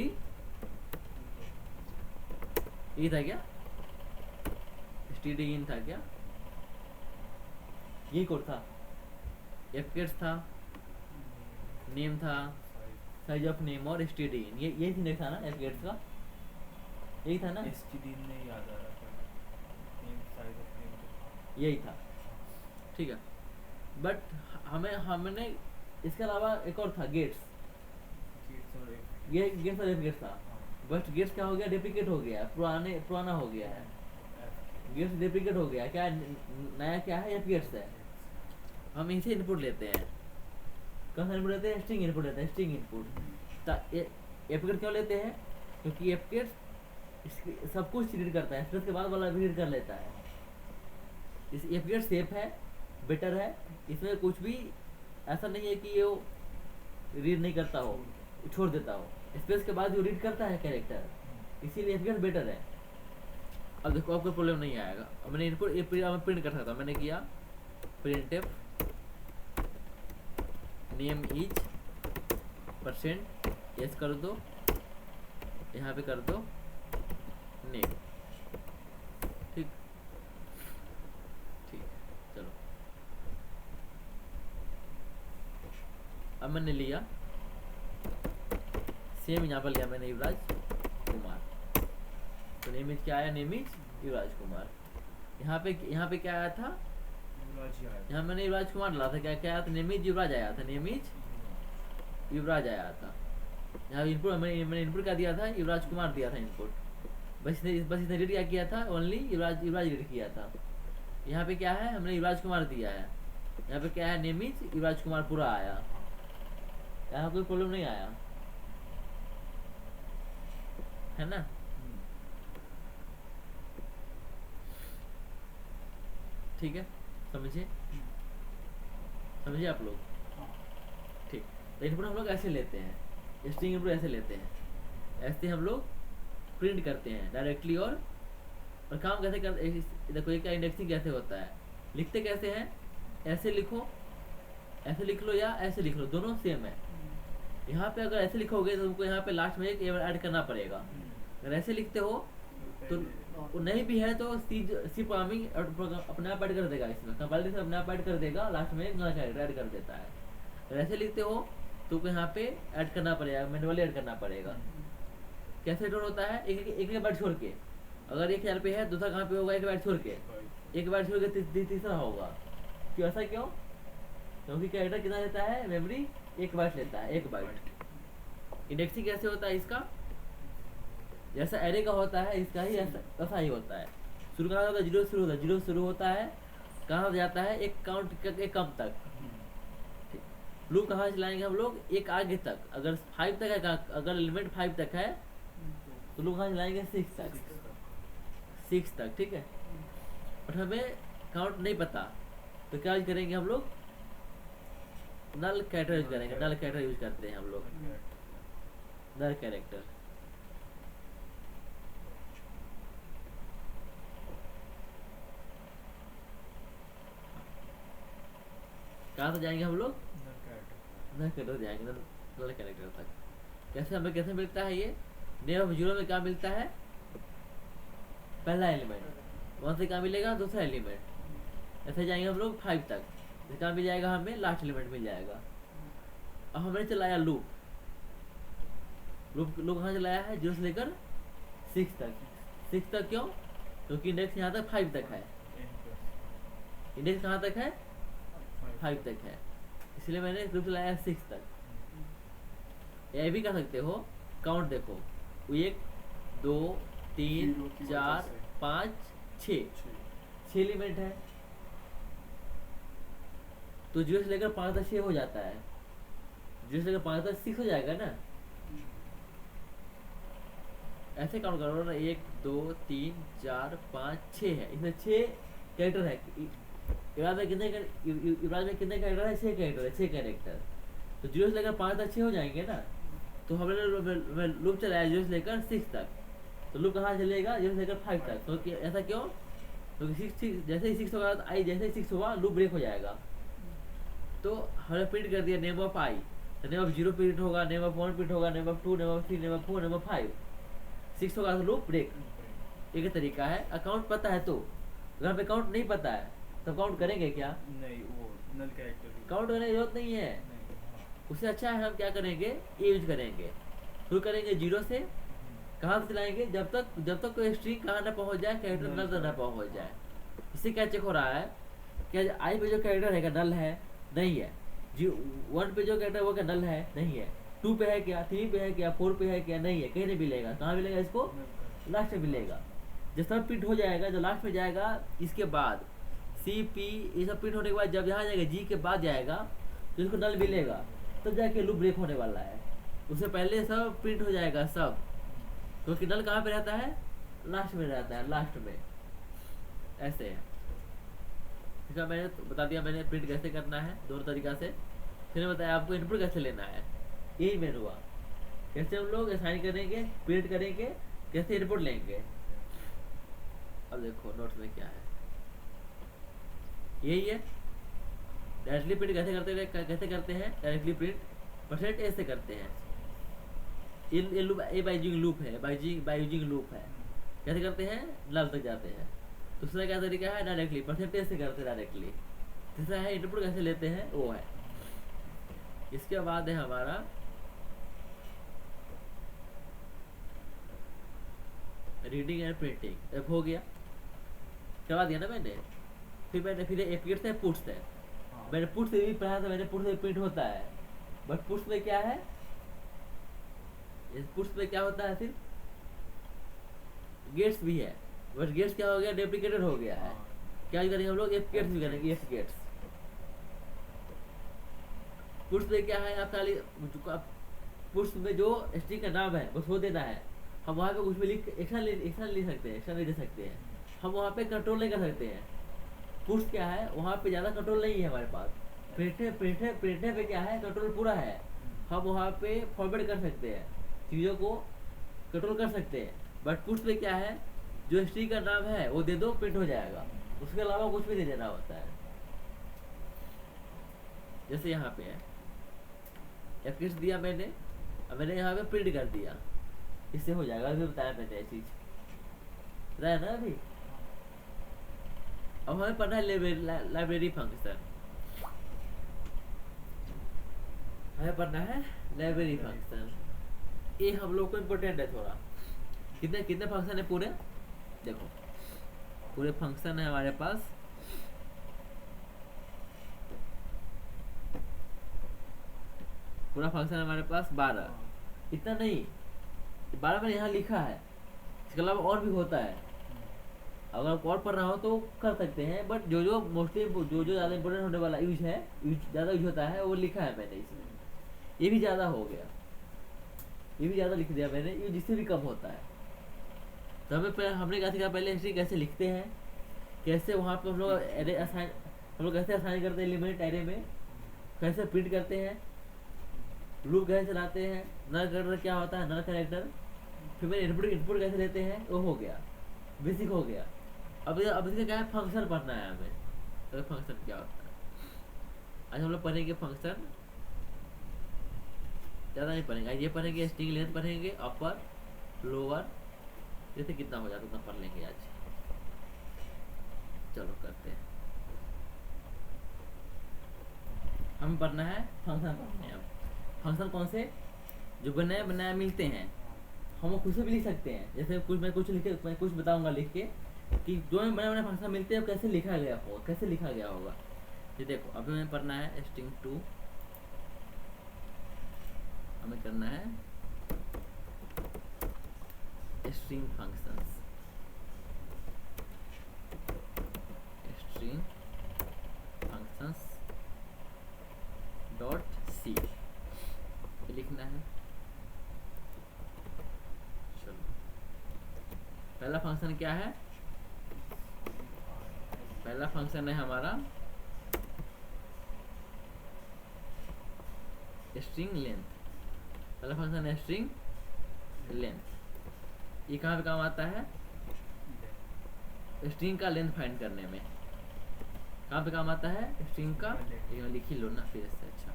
Speaker 1: ये था क्या, std इन था क्या, यही कोड था, एफ गेट्स था, नेम था, साइज ऑफ नेम और std इन, ये यही सिंटैक्स था ना एफ गेट्स का, यही था ना,
Speaker 2: std नहीं याद आ रहा था, नेम साइज ऑफ नेम
Speaker 1: यही था, ठीक है। बट हमने इसके अलावा एक और था गेट्स और एफ गेट्स था, बट गेट्स क्या हो गया, डेप्रिकेट हो गया, पुराना हो गया है, गेट्स डेप्रिकेट हो गया, क्या नया क्या है, एफ गेट्स है। हम इसे इनपुट लेते हैं, कौन सा इनपुट लेते हैं, स्ट्रिंग इनपुट लेते हैं, स्ट्रिंग इनपुट। एफ गेट क्यों लेते हैं, क्योंकि एफ गेट सब कुछ रीड करता है, स्पेस के बाद वाला भी रीड कर लेता है। इस एफ गेट सेफ है, बेटर है, इसमें कुछ भी ऐसा नहीं है कि ये रीड नहीं करता हो, छोड़ देता हो, स्पेस के बाद जो रीड करता है कैरेक्टर, इसीलिए एफ गेट बेटर है। अब देखो आपको प्रॉब्लम नहीं आएगा। अब मैंने इनपुट ये प्रिंट कर सकता हूँ। मैंने किया printf name is percent S कर दो, यहाँ पे कर दो नेम। ठीक ठीक चलो। अब मैंने लिया सेम, यहाँ पर लिया मैंने युवराज कुमार, तो नेम इज क्या आया, नेम इज युवराज कुमार। यहाँ पे क्या आया था, यहाँ मैंने युवराज कुमार डाला था, क्या क्या आया था, नेम इज युवराज आया था, नेम इज युवराज आया था। यहाँ इनपुट मैंने इनपुट क्या दिया था, युवराज कुमार दिया था इनपुट। बस इसने रीड क्या किया था, ओनली युवराज रीड किया था। यहाँ पे क्या है, हमने युवराज कुमार दिया है। यहाँ पे क्या है, नेम इज युवराज कुमार पूरा आया। यहाँ कोई प्रॉब्लम नहीं आया है ना। ठीक है, समझिए आप लोग। ठीक, तो इनपुट हम लोग ऐसे लेते हैं, स्ट्रिंग इनपुट ऐसे लेते हैं, ऐसे हम लोग प्रिंट करते हैं डायरेक्टली। और काम कैसे करते, देखो ये क्या इंडेक्सिंग कैसे होता है, लिखते कैसे हैं, ऐसे लिखो, ऐसे लिख लो या ऐसे लिख लो, दोनों सेम है। यहाँ पे अगर ऐसे लिखोगे तो तुमको यहाँ पे लास्ट में एक ऐड करना पड़ेगा। अगर ऐसे लिखते हो तो वो नहीं भी है तो सी प्रोग्रामिंग अपने आप ऐड कर देगा, इसमें कंपाइलर अपने आप ऐड कर देगा, लास्ट में ऐड कर देता है। अगर ऐसे लिखते हो तो यहाँ पे ऐड करना पड़ेगा, मैनुअली ऐड करना पड़ेगा। कैसे ऐड होता है, एक बार छोड़ के, अगर एक यहाँ पे है दूसरा कहाँ पे होगा, एक बार छोड़ के तीसरा होगा। क्यों, ऐसा क्यों, क्योंकि कैरेक्टर कितना लेता है, मेमोरी 1 बाइट लेता है, 1 बाइट। इंडेक्सिंग कैसे होता है इसका, जैसा एरे का होता है इसका ही ऐसा ही होता है। शुरू कहाँ होता है, 0 शुरू होता है, 0 शुरू होता है, कहाँ जाता है, एक काउंट एक कम तक। लूप कहाँ चलाएंगे हम लोग, एक आगे तक, अगर 5 तक है, अगर एलिमेंट 5 तक है तो लूप कहाँ चलाएंगे, 6 तक। ठीक है, और हमें काउंट नहीं पता तो क्या यूज करेंगे हम लोग, नल कैरेक्टर यूज करेंगे। नल कैरेक्टर यूज करते हैं हम लोग, नल कैरेक्टर। कहाँ से जाएंगे हम लोग, नल कैरेक्टर जाएंगे, नल कैरेक्टर तक। कैसे हमें कैसे मिलता है ये, नेम ऑफ 0 में क्या मिलता है, पहला एलिमेंट, वहाँ से क्या मिलेगा, दूसरा एलिमेंट। ऐसे जाएंगे हम लोग 5 तक, कहाँ मिल जाएगा, हमें लास्ट एलिमेंट मिल जाएगा। अब हमने चलाया लूप कहाँ चलाया है, 0 से लेकर 6 तक। 6 तक क्यों, क्योंकि इंडेक्स यहाँ तक 5 तक है, इंडेक्स कहाँ तक है, 5 तक है, इसलिए मैंने लूप चलाया 6 तक। ये भी कर सकते हो, काउंट देखो, 1 2 3 4 5 6 एलिमेंट है, तो 0 से लेकर 5 तक 6 हो जाता है, 0 से लेकर 5 तक 6 हो जाएगा ना। ऐसे काउंट करो ना, 1 2 3 4 5 6 है, इसमें 6 कैरेक्टर है। युवराज में कितने कैरेक्टर है, 6 कैरेक्टर है, 6 कैरेक्टर। तो 0 से लेकर 5 तक 6 हो जाएंगे ना। तो हमने लूप चलाया 0 से लेकर 6 तक, तो लूप कहाँ चलेगा, 0 से लेकर 5 तक। तो ऐसा क्यों, क्योंकि 6 जैसे ही 6 होगा, आई जैसे ही 6 हुआ लूप ब्रेक हो जाएगा। तो हमने प्रिंट कर दिया नेम ऑफ आई, तो नेम ऑफ 0 प्रिंट होगा, नेम ऑफ 1 प्रिंट होगा, name of 2, name of 3, name of 4, name of 5। 6 होगा तो लूप ब्रेक। एक तरीका है, अकाउंट पता है तो। अगर पे काउंट नहीं पता है तो काउंट करेंगे क्या,
Speaker 2: नहीं, वो नल कैरेक्टर
Speaker 1: काउंट करने की जरूरत नहीं है। उससे अच्छा है हम क्या करेंगे, ये यूज करेंगे। शुरू करेंगे 0 से, कहाँ से चलाएंगे, जब तक कोई स्ट्रिंग कहाँ ना पहुँच जाए, कैरेक्टर नल तक ना पहुँच जाए। इससे क्या चेक हो रहा है, क्या आई पे जो कैरेक्टर है क्या नल है, नहीं है। 1 पे जो कैरेक्टर वो क्या नल है, नहीं है। 2 पे है क्या, 3 पे है क्या, 4 पे है क्या, नहीं है, कहीं नहीं मिलेगा। कहाँ मिलेगा, इसको लास्ट में मिलेगा। जब सब प्रिंट हो जाएगा, जब लास्ट में जाएगा, इसके बाद सी पी ये सब प्रिंट होने के बाद जब यहाँ जाएगा जी के बाद जाएगा तो इसको नल मिलेगा, तब तो जाके लूप ब्रेक होने वाला है। उससे पहले सब प्रिंट हो जाएगा सब, क्योंकि नल कहाँ पे रहता है, लास्ट में रहता है, लास्ट में। ऐसे है, ठीक है। मैंने बता दिया मैंने प्रिंट कैसे करना है, दोनों तरीका से। फिर बताया आपको इनपुट कैसे लेना है, यही मेन हुआ। कैसे हम लोग असाइन करेंगे, प्रिंट करेंगे, कैसे इनपुट लेंगे। अब देखो नोट्स में क्या है, यही है। डायरेक्टली प्रिंट कैसे करते हैं डायरेक्टली प्रिंट परसेंट ए से करते हैं। ये लूप ए बाइजिंग लूप है, बाइजिंग लूप है। कैसे करते हैं, लाल तक जाते हैं। दूसरा क्या तरीका है, डायरेक्टली परसेंटेज से करते हैं डायरेक्टली। तीसरा है इनपुट कैसे लेते हैं, वो है। इसके बाद है हमारा रीडिंग एंड प्रिंटिंग। अब हो गया, करवा दिया ना मैंने। फिर एप्लीकेट है, पुट्स है। मैंने पुट्स से भी पढ़ा था, मैंने पुट्स से प्रिंट होता है। बट पुट्स में क्या है, इस पुट्स में क्या होता है, सिर्फ गेट्स भी है। बट गेट्स क्या हो गया, डेप्लीकेटेड हो गया है। क्या करेंगे हम लोग, एफ गेट्स भी करेंगे, एफ गेट्स। पुट्स में क्या है, आप खाली पुट्स में जो स्ट्रिंग का नाम है बस वो देना है। हम वहाँ पे कुछ भी लिख एक्स्ट्रा ले सकते हैं, एक्स्ट्रा नहीं दे सकते हैं। हम वहाँ पे कंट्रोल नहीं कर सकते हैं। पुट्स क्या है, वहाँ पे ज़्यादा कंट्रोल नहीं है हमारे पास। प्रिंटने पे क्या है, कंट्रोल पूरा है। हम वहाँ पे फॉर्मेट कर सकते हैं, चीज़ों को कंट्रोल कर सकते हैं। बट पुट्स में क्या है, जो स्ट्रिंग का नाम है वो दे दो, प्रिंट हो जाएगा। उसके अलावा कुछ भी नहीं देना होता है। जैसे यहाँ पे है, एफ दिया मैंने, अब मैंने यहाँ पे प्रिंट कर दिया, इससे हो जाएगा। अभी बताया मैंने ये चीज, बताया ना अभी। अब हमें पढ़ना है लाइब्रेरी फंक्शन। हमें पढ़ना है लाइब्रेरी फंक्शन। ये हम लोग को इम्पोर्टेंट है थोड़ा। कितने कितने फंक्शन है पूरे, देखो पूरे फंक्शन है हमारे पास। पूरा फंक्शन है हमारे पास 12। इतना नहीं, 12 मैंने यहाँ लिखा है, इसके अलावा और भी होता है। अगर और पढ़ना हो तो कर सकते हैं। बट जो मोस्टली जो ज़्यादा इंपॉर्टेंट होने वाला यूज है, ज़्यादा यूज होता है, वो लिखा है मैंने इसमें। ये भी ज़्यादा हो गया, ये भी ज़्यादा लिख दिया मैंने, ये जिससे भी कम होता है। तो हमने क्या सीखा पहले, हिस्ट्री कैसे लिखते हैं, कैसे वहाँ पे हम लोग एरे असाइन, हम लोग कैसे असाइन करते हैं एलिमेंट एरे में, कैसे प्रिंट करते हैं, लूप कैसे चलाते हैं, नल कैरेक्टर क्या होता है, नल कैरेक्टर। फिर मैंने इनपुट कैसे लेते हैं, वो हो गया, बेसिक हो गया। अब इसका क्या है, फंक्शन पढ़ना है हमें। तो फंक्शन क्या होता है, आज हम लोग पढ़ेंगे फंक्शन। ज़्यादा नहीं पढ़ेंगे आज, ये पढ़ेंगे स्ट्रिंग लेंथ पढ़ेंगे, अपर लोअर, जैसे कितना हो जाता उतना पढ़ लेंगे आज। चलो करते हैं, हम पढ़ना है फंक्शन पढ़ने हैं। फंक्शन कौन से, जो बनाया मिलते हैं, हम खुद से भी लिख सकते हैं। जैसे मैं कुछ बताऊंगा लिख के कि जो बने फंक्शन मिलते हैं कैसे लिखा गया होगा। ये देखो अभी हमें पढ़ना है स्ट्रिंग 2, हमें करना है string functions, string functions dot c लिखना है। चलो पहला फंक्शन क्या है, पहला फंक्शन है हमारा स्ट्रिंग लेंथ। पहला फंक्शन है स्ट्रिंग लेंथ। ये कहाँ पे काम आता है, स्ट्रिंग का लेंथ फाइंड करने में। कहाँ पे काम आता है, स्ट्रिंग का, लिख ही लो ना फिर इससे अच्छा।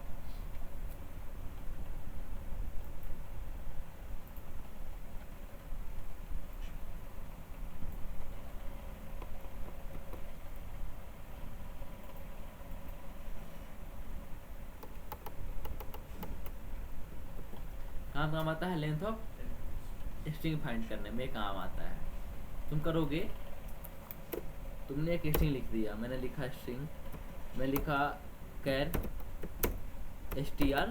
Speaker 1: काम आता है लेंथ ऑफ स्ट्रिंग फाइंड करने में काम आता है। तुम करोगे, तुमने एक स्ट्रिंग लिख दिया, मैंने लिखा स्ट्रिंग, मैं लिखा कैर str,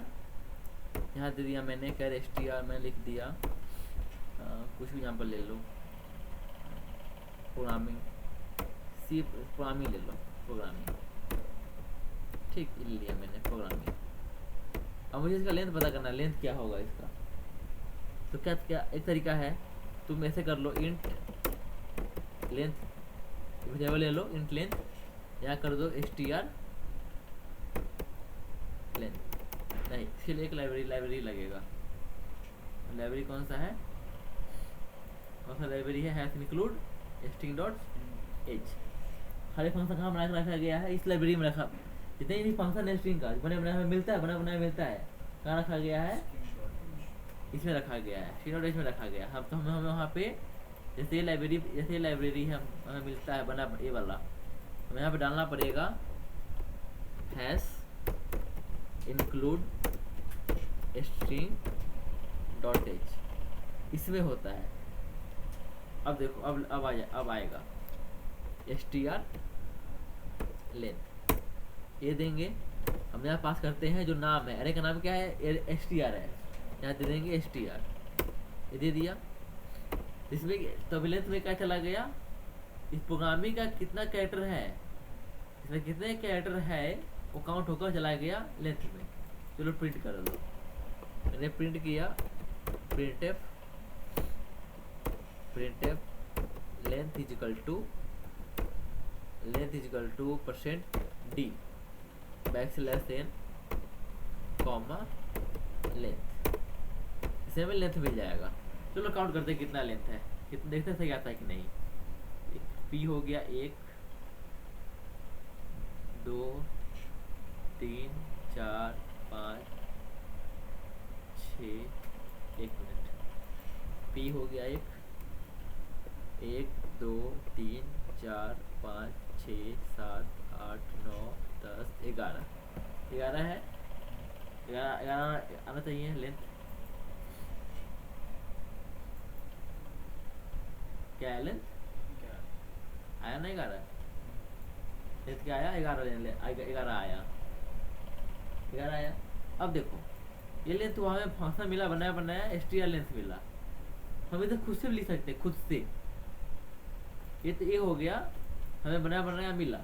Speaker 1: यहाँ दे दिया मैंने कैर str, मैं लिख दिया कुछ भी एग्जाम्पल ले लो, प्रोग्रामिंग सी प्रोग्रामिंग ले लो, प्रोग्रामिंग, ठीक ले लिया मैंने प्रोग्रामिंग। अब मुझे इसका लेंथ पता करना है, लेंथ क्या होगा इसका। तो क्या एक तरीका है, तुम ऐसे कर लो, इंट लेंथ वेरिएबल ले लो, इंट लेंथ, यहाँ कर दो str लेंथ। नहीं, इसके लिए एक लाइब्रेरी लगेगा। लाइब्रेरी कौन सा है, कौन सा लाइब्रेरी है, hash include string dot h. हर एक फंक्शन कहाँ बना के रखा गया है, इस लाइब्रेरी में रखा। जितने भी फंक्शन है स्ट्रिंग का बने बनाए हमें मिलता है, बना बनाया मिलता है, कहाँ रखा गया है, इसमें रखा गया है, स्ट्रिंग डॉट एच में रखा गया है। तो हमें वहाँ पे जैसे ये लाइब्रेरी है हमें मिलता है बना ये वाला, हमें यहाँ पे डालना पड़ेगा hash include string dot H, इसमें होता है। अब देखो अब आएगा str लेंथ, ये देंगे हम यहाँ पास करते हैं जो नाम है, अरे का नाम क्या है, str है, यहाँ दे देंगे str, ये दे दिया। इसमें तो लेंथ में क्या चला गया, इस प्रोग्रामिंग का कितना कैरेक्टर है, इसमें कितने कैरेक्टर है वो काउंट होकर चला गया लेंथ में। चलो प्रिंट कर लो, मैंने प्रिंट किया printf length is equal to %d backslash n comma length, इसे हमें लेंथ मिल जाएगा। चलो काउंट करते हैं कितना लेंथ है, कितना देखते हैं सही आता है कि नहीं। पी हो गया 1 2 3 4 5 6, 1 मिनट, पी हो गया 1 2 3 4 5 6 7 8 9 10 11 है, 11 आना चाहिए लेंथ। क्या है लेंथ, आया ना 11, लेंथ क्या आया 11 आया। अब देखो ये लेंथ वहाँ में फंक्शन मिला बनाया str लेंथ मिला, हम इधर खुद से भी लिख सकते हैं, खुद से। ये तो ये हो गया हमें बनाया मिला,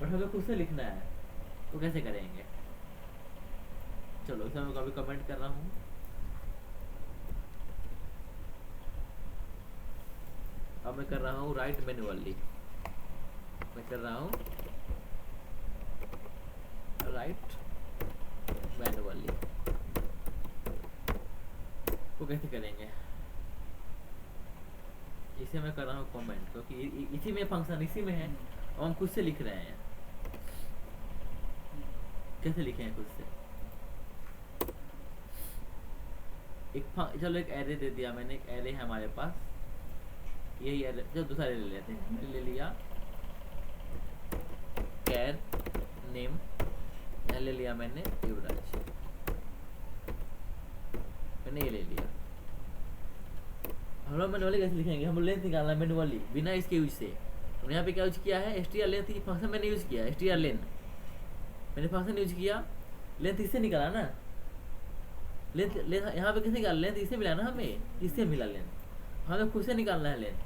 Speaker 1: बट हमें खुद से लिखना है, तो कैसे करेंगे। चलो इसे मैं कभी कमेंट कर रहा हूँ, अब मैं कर रहा हूँ राइट मैन्युअली, मैं कर रहा हूँ राइट मैन्युअली। तो कैसे करेंगे, इसे मैं कर रहा हूँ कमेंट, क्योंकि इसी में फंक्शन इसी में है और हम खुद से लिख रहे हैं। कैसे लिखे हैं खुद से, चलो एक एरे दे दिया मैंने, एक एरे है हमारे पास, यही एरे, जो दूसरा एरे ले लेते हैं, ले लिया कैर नेम, यहाँ ले लिया मैंने युवराज, मैंने ये ले लिया। हम लोग मैनुअली कैसे लिखेंगे, हम लेंथ निकालना है मैनुअली बिना इसके यूज से। तो यहाँ पे क्या यूज किया है, str लेंथ, फंक्शन मैंने यूज किया str लेंथ, मैंने फंक्शन यूज किया, लेंथ इससे निकाला ना, लेंथ यहाँ पे कैसे निकाला, लेंथ इससे मिला ना, हमें इससे मिला लेंथ, हमें खुद से निकालना है लेंथ।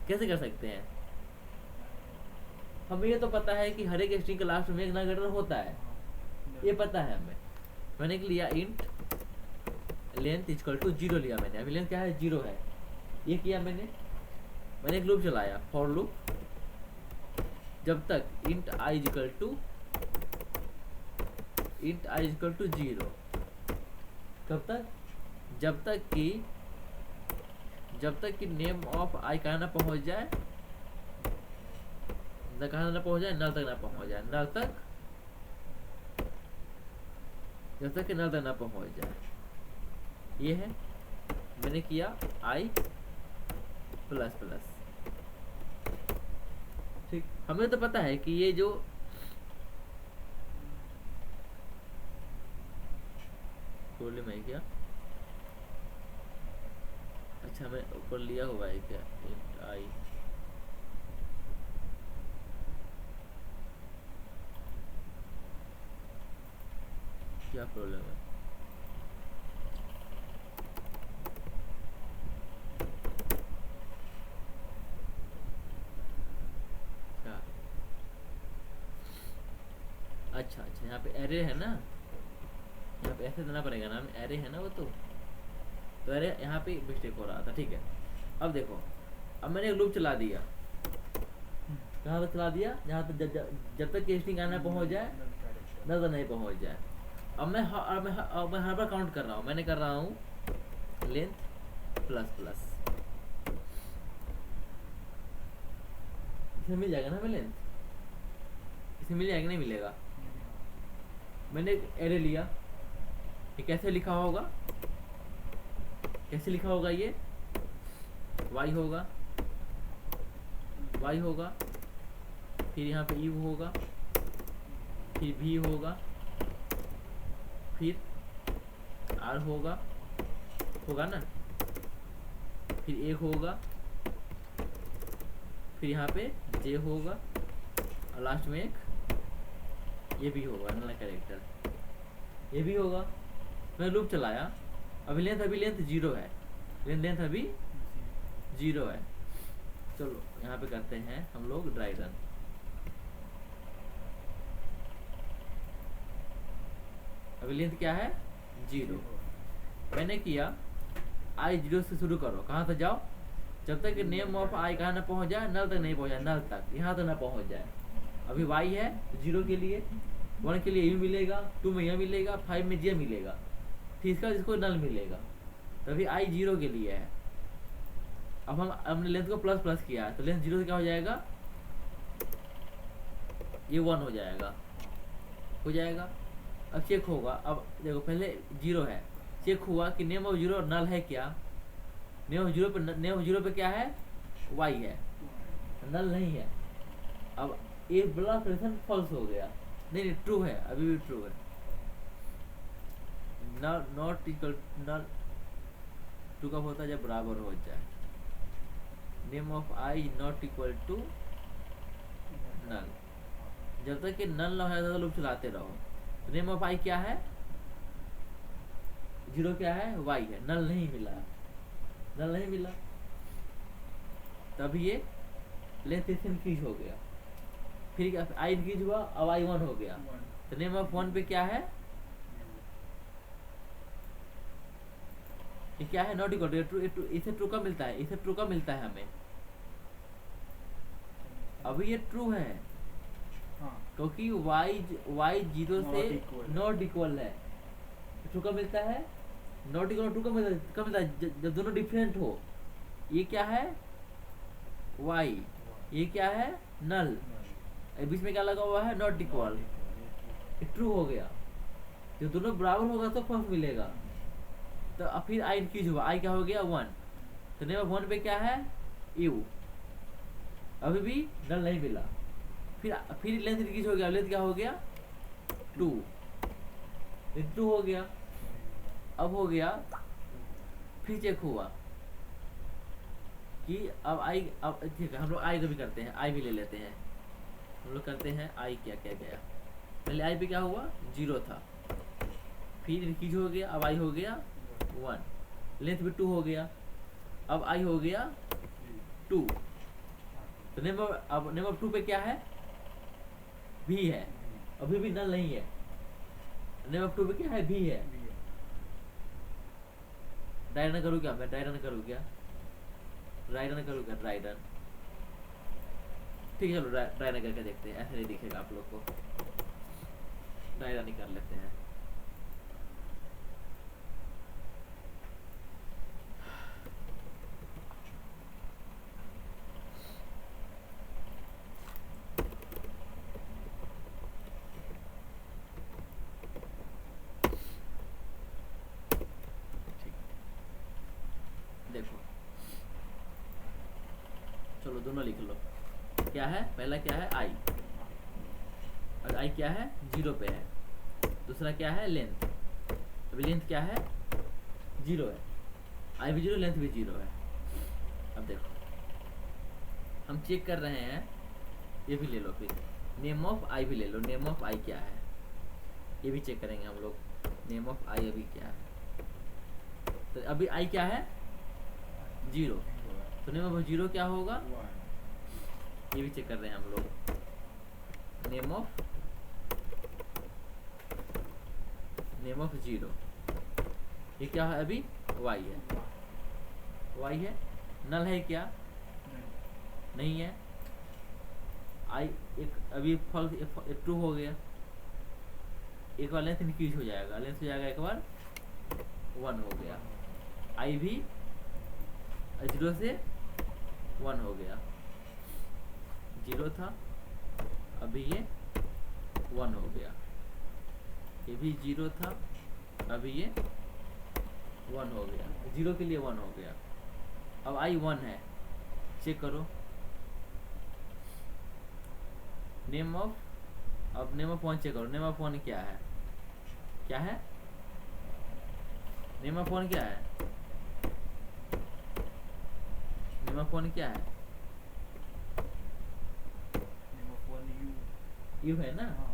Speaker 1: कैसे कर सकते हैं, हमें ये तो पता है कि हर एक स्ट्रिंग के लास्ट में एक नगेटर होता है, ये पता है हमें। मैंने लिया इंट लेंथ इक्वल टू 0 लिया मैंने, अभी लेंथ क्या है 0 है, ये किया मैंने एक लूप चलाया, फॉर लूप, जब तक इंट आई इक्वल टू 0, कब तक, जब तक कि नेम ऑफ आई कहाँ ना पहुंच जाए, नल तक ना पहुंच जाए, नल तक, जब तक कि नल तक ना पहुंच जाए। ये है मैंने किया आई प्लस प्लस, ठीक। हमें तो पता है कि ये जो प्रॉब्लम है क्या, अच्छा मैं ऊपर लिया हुआ है क्या, इंट आई, क्या प्रॉब्लम है, अच्छा यहाँ पे एरे है ना, यहाँ पे ऐसे देना पड़ेगा ना, एरे है ना वो, तो एरे यहाँ पे मिस्टेक हो रहा था, ठीक है। अब देखो, अब मैंने एक लूप चला दिया, कहाँ तक चला दिया, जहाँ तक जब तक स्ट्रिंग आना पहुँच जाए, नल तक नहीं पहुँच जाए। अब मैं हर बार काउंट कर रहा हूँ, मैंने कर रहा हूँ लेंथ प्लस प्लस, इसमें मिल जाएगा ना हमें लेंथ, इसमें मिल जाएगा नहीं मिलेगा। मैंने एक एरे लिया, ये कैसे लिखा होगा, कैसे लिखा होगा ये, y होगा, y होगा, फिर यहाँ पे u होगा, फिर v होगा, फिर r होगा, होगा ना, फिर एक होगा, फिर यहाँ पे j होगा, और लास्ट में एक ये भी होगा नल कैरेक्टर, ये भी होगा। मैं लूप चलाया, अभी लेंथ 0 है, लेंथ अभी 0 है। चलो यहाँ पे करते हैं हम लोग ड्राई रन। अभी लेंथ क्या है 0। मैंने किया i 0 से शुरू करो, कहाँ तक जाओ, जब तक नेम ऑफ i कहाँ ना पहुँच जाए, नल तक नहीं पहुँचा, नल तक यहाँ तक ना पहुँच जाए। अभी y है 0 के लिए, 1 के लिए u मिलेगा, 2 में यह मिलेगा, 5 में j मिलेगा, ठीक है, इसको नल मिलेगा। तभी i 0 के लिए है। अब हमने लेंथ को प्लस प्लस किया, तो लेंथ 0 से क्या हो जाएगा, ये 1 हो जाएगा, हो जाएगा। अब चेक होगा, अब देखो पहले 0 है, चेक हुआ कि नेम ऑफ 0 नल है क्या, नेम ऑफ 0 पे क्या है, y है, नल नहीं है। अब ये बड़ा कंडीशन फॉल्स हो गया, नहीं ट्रू है, अभी भी ट्रू है। नॉट इक्वल नल ट्रू कब होता है, जब बराबर हो जाए, name of i not equal to null. जब तक कि नल ना हो जाता तो लूप चलाते रहो। तो नेम ऑफ i क्या है, 0 क्या है, y है, नल नहीं मिला, नल नहीं मिला, तब ये लेंथ इंक्रीज हो गया, फिर i इंक्रीज हुआ, अब i 1 हो गया। तो नेम ऑफ 1 पे क्या है, ये क्या है, नॉट इक्वल टू, इसे ट्रू का मिलता है, इसे ट्रू का मिलता है हमें। अभी ये ट्रू है क्योंकि y 0 से नॉट इक्वल है, ट्रू का मिलता है, नॉट इक्वल ट्रू का मिलता है जब दोनों डिफरेंट हो। ये क्या है y, ये क्या है नल, बीच में क्या लगा हुआ है नॉट इक्वल, ट्रू हो गया। जब दोनों बराबर होगा तो फॉल्स मिलेगा। तो अब फिर i इंक्रीज हुआ, i क्या हो गया 1, तो नेम ऑफ 1 पे क्या है u, अभी भी नल नहीं मिला। फिर लेंथ इंक्रीज हो गया, लेंथ क्या हो गया 2, 2 हो गया, अब हो गया, फिर चेक हुआ कि अब i, अब ठीक है हम लोग i को भी करते हैं, i भी ले लेते हैं, हम लोग करते हैं i क्या क्या गया। पहले i पे क्या हुआ 0 था, फिर इंक्रीज हो गया, अब i हो गया 1, लेंथ भी 2 हो गया, अब i हो गया 2। तो नेम ऑफ 2 पे क्या है v है, अभी भी नल नहीं है, नेम ऑफ 2 पे क्या है v है। ड्राई रन करूँ क्या, मैं ड्राई रन करूँ क्या, ड्राई रन करूँ क्या, ड्राई रन, ठीक है चलो ड्राई रन करके देखते हैं, ऐसे नहीं दिखेगा आप लोग को, ड्राई रन कर लेते हैं। देखो चलो दोनों लिख लो, क्या है पहला क्या है i, और i क्या है 0 पे है, दूसरा क्या है लेंथ, अभी लेंथ क्या है 0 है, i भी 0 लेंथ भी 0 है। अब देखो हम चेक कर रहे हैं, ये भी ले लो, फिर नेम ऑफ i भी ले लो, नेम ऑफ i क्या है ये भी चेक करेंगे हम लोग, नेम ऑफ i अभी क्या है। तो अभी i क्या है 0, तो नेम ऑफ 0 क्या होगा, ये भी चेक कर रहे हैं हम लोग, नेम ऑफ 0, ये क्या है अभी y है, y है, नल है क्या नहीं है, i एक अभी फॉल्स ट्रू हो गया, एक बार लेंथ इंक्रीज हो जाएगा, लेंथ हो जाएगा एक बार 1 हो गया, i भी 0 से 1 हो गया, 0 था, अभी ये 1 हो गया। ये भी 0 था, अभी ये 1 हो गया। 0 के लिए 1 हो गया। अब I 1 है, चेक करो। नेम ऑफ, अब नेम ऑफ 1 चेक करो। नेम ऑफ 1 क्या है? क्या है नेम ऑफ 1? क्या है नेम ऑफ 1? क्या है?
Speaker 2: Name of one you.
Speaker 1: You है ना?
Speaker 2: हाँ।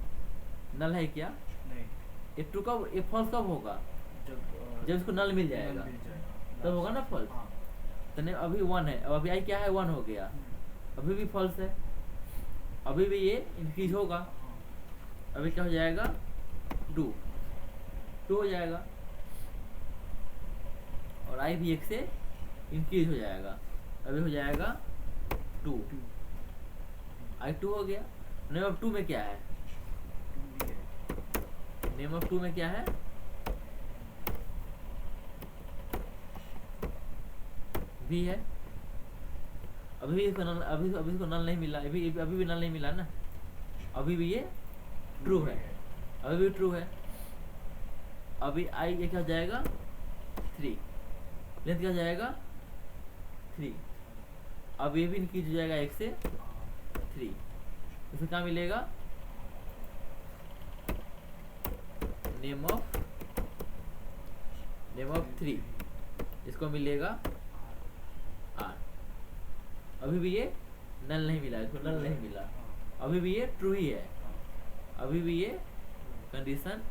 Speaker 1: नल है क्या?
Speaker 2: नहीं,
Speaker 1: ये ट्रू कब, ये फॉल्स कब होगा? जब इसको नल मिल जाएगा
Speaker 2: मिल जाएगा
Speaker 1: तब होगा ना फॉल्स।
Speaker 2: हाँ।
Speaker 1: तो नहीं, अभी 1 है, अब अभी आई क्या है? 1 हो गया। अभी भी फॉल्स है, अभी भी ये इंक्रीज होगा।
Speaker 2: हाँ।
Speaker 1: अभी क्या हो जाएगा? 2 हो जाएगा। और आई भी 1 से इंक्रीज हो जाएगा, अभी हो जाएगा 2। आई 2 हो गया। नेम ऑफ 2 में क्या है? नेम ऑफ 2 में क्या है? भी है। अभी भी इसको नल, अभी इसको नल नहीं मिला, अभी भी नल नहीं मिला ना, अभी भी ये ट्रू है, अभी भी ट्रू है। अभी आई ये क्या हो जाएगा? 3। लेंथ क्या हो जाएगा? 3। अब ये भी इंक्रीज हो जाएगा 1 से 3। इसमें क्या मिलेगा? नेम ऑफ 3, इसको मिलेगा R। अभी भी ये नल नहीं मिला, इसको नल नहीं मिला, अभी भी ये ट्रू ही है, अभी भी ये कंडीशन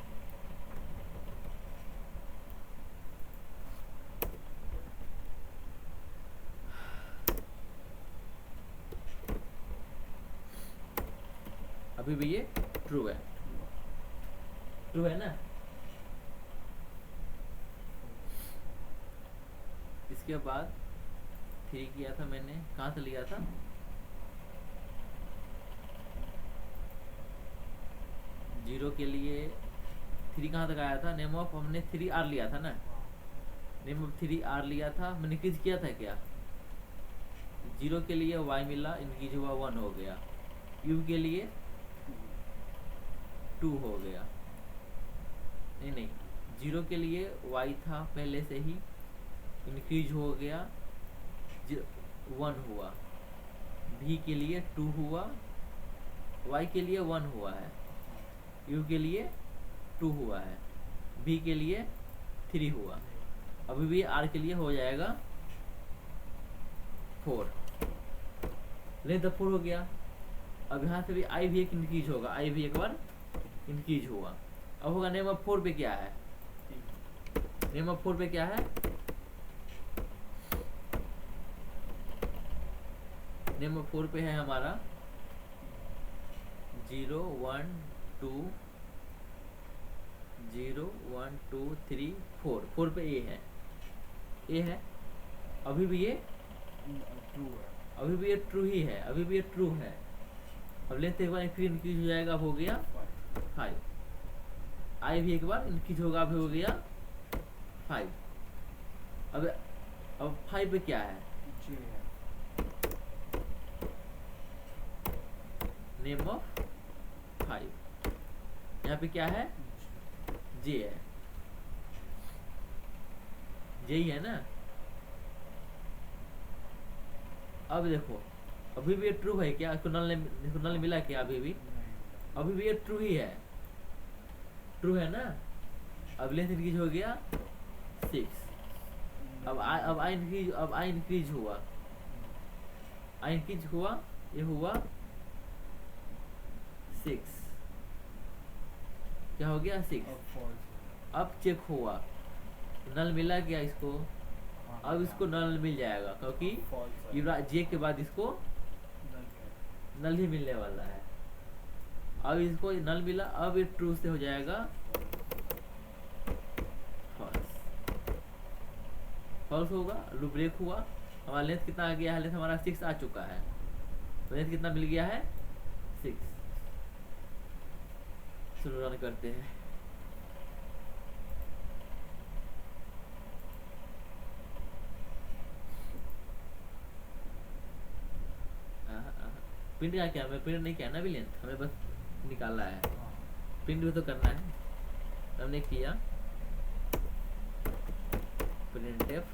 Speaker 1: अभी भी ये ट्रू है। ट्रू है ना? इसके बाद 3 किया था मैंने, कहाँ से लिया था? जीरो के लिए 3 कहाँ तक आया था? नेम ऑफ हमने 3R लिया था ना, नेम ऑफ 3R लिया था, मैंने इंक्रीज किया था क्या? 0 के लिए Y मिला, इंक्रीज हुआ 1 हो गया। U के लिए 2 हो गया। नहीं, 0 के लिए Y था पहले से ही, इंक्रीज हो गया 1 हुआ। V के लिए 2 हुआ, Y के लिए 1 हुआ है, U के लिए 2 हुआ है, V के लिए 3 हुआ। अभी भी R के लिए हो जाएगा 4। लेंथ 4 हो गया। अब यहाँ से भी I भी एक इंक्रीज होगा, I भी एक बार इंक्रीज हुआ। अब होगा नेम ऑफ 4 पे क्या है? नेम ऑफ 4 पे क्या है? नेम ऑफ 4 पे है हमारा 0 1 2 0 1 2 3 4। 4 पे A है। अभी भी ये
Speaker 2: ट्रू है,
Speaker 1: अभी भी ये ट्रू ही है, अभी भी ये ट्रू है। अब लेंथ एक बार इंक्रीज हो जाएगा, अब हो गया 5। आई भी एक बार इंक्रीज होगा, अब हो गया 5। अब 5 पे क्या है?
Speaker 2: जे है,
Speaker 1: नेम ऑफ 5। यहाँ पे क्या है? जे है, जे ही है ना? अब देखो, अभी भी ये ट्रू है क्या? इसको नल मिला क्या? अभी भी ये ट्रू ही है, ट्रू है ना? अब लेंथ इंक्रीज हो गया 6। अब आई इंक्रीज हुआ, ये हुआ 6। क्या हो गया? 6।
Speaker 2: अब फॉल्स।
Speaker 1: अब चेक हुआ, नल मिला क्या इसको? अब इसको नल मिल जाएगा, क्योंकि युवराज जे के बाद इसको नल ही मिलने वाला है। अब इसको नल मिला, अब ये ट्रू से हो जाएगा फॉल्स होगा। लूप ब्रेक हुआ। हमारा लेंथ कितना आ गया है? लेंथ हमारा 6 आ चुका है, तो लेंथ कितना मिल गया है? 6। चलो रन करते हैं। प्रिंट का क्या, हमें प्रिंट नहीं किया ना भी लेंथ, हमें बस निकालना है।
Speaker 2: हाँ
Speaker 1: प्रिंट भी तो करना है, हमने किया printf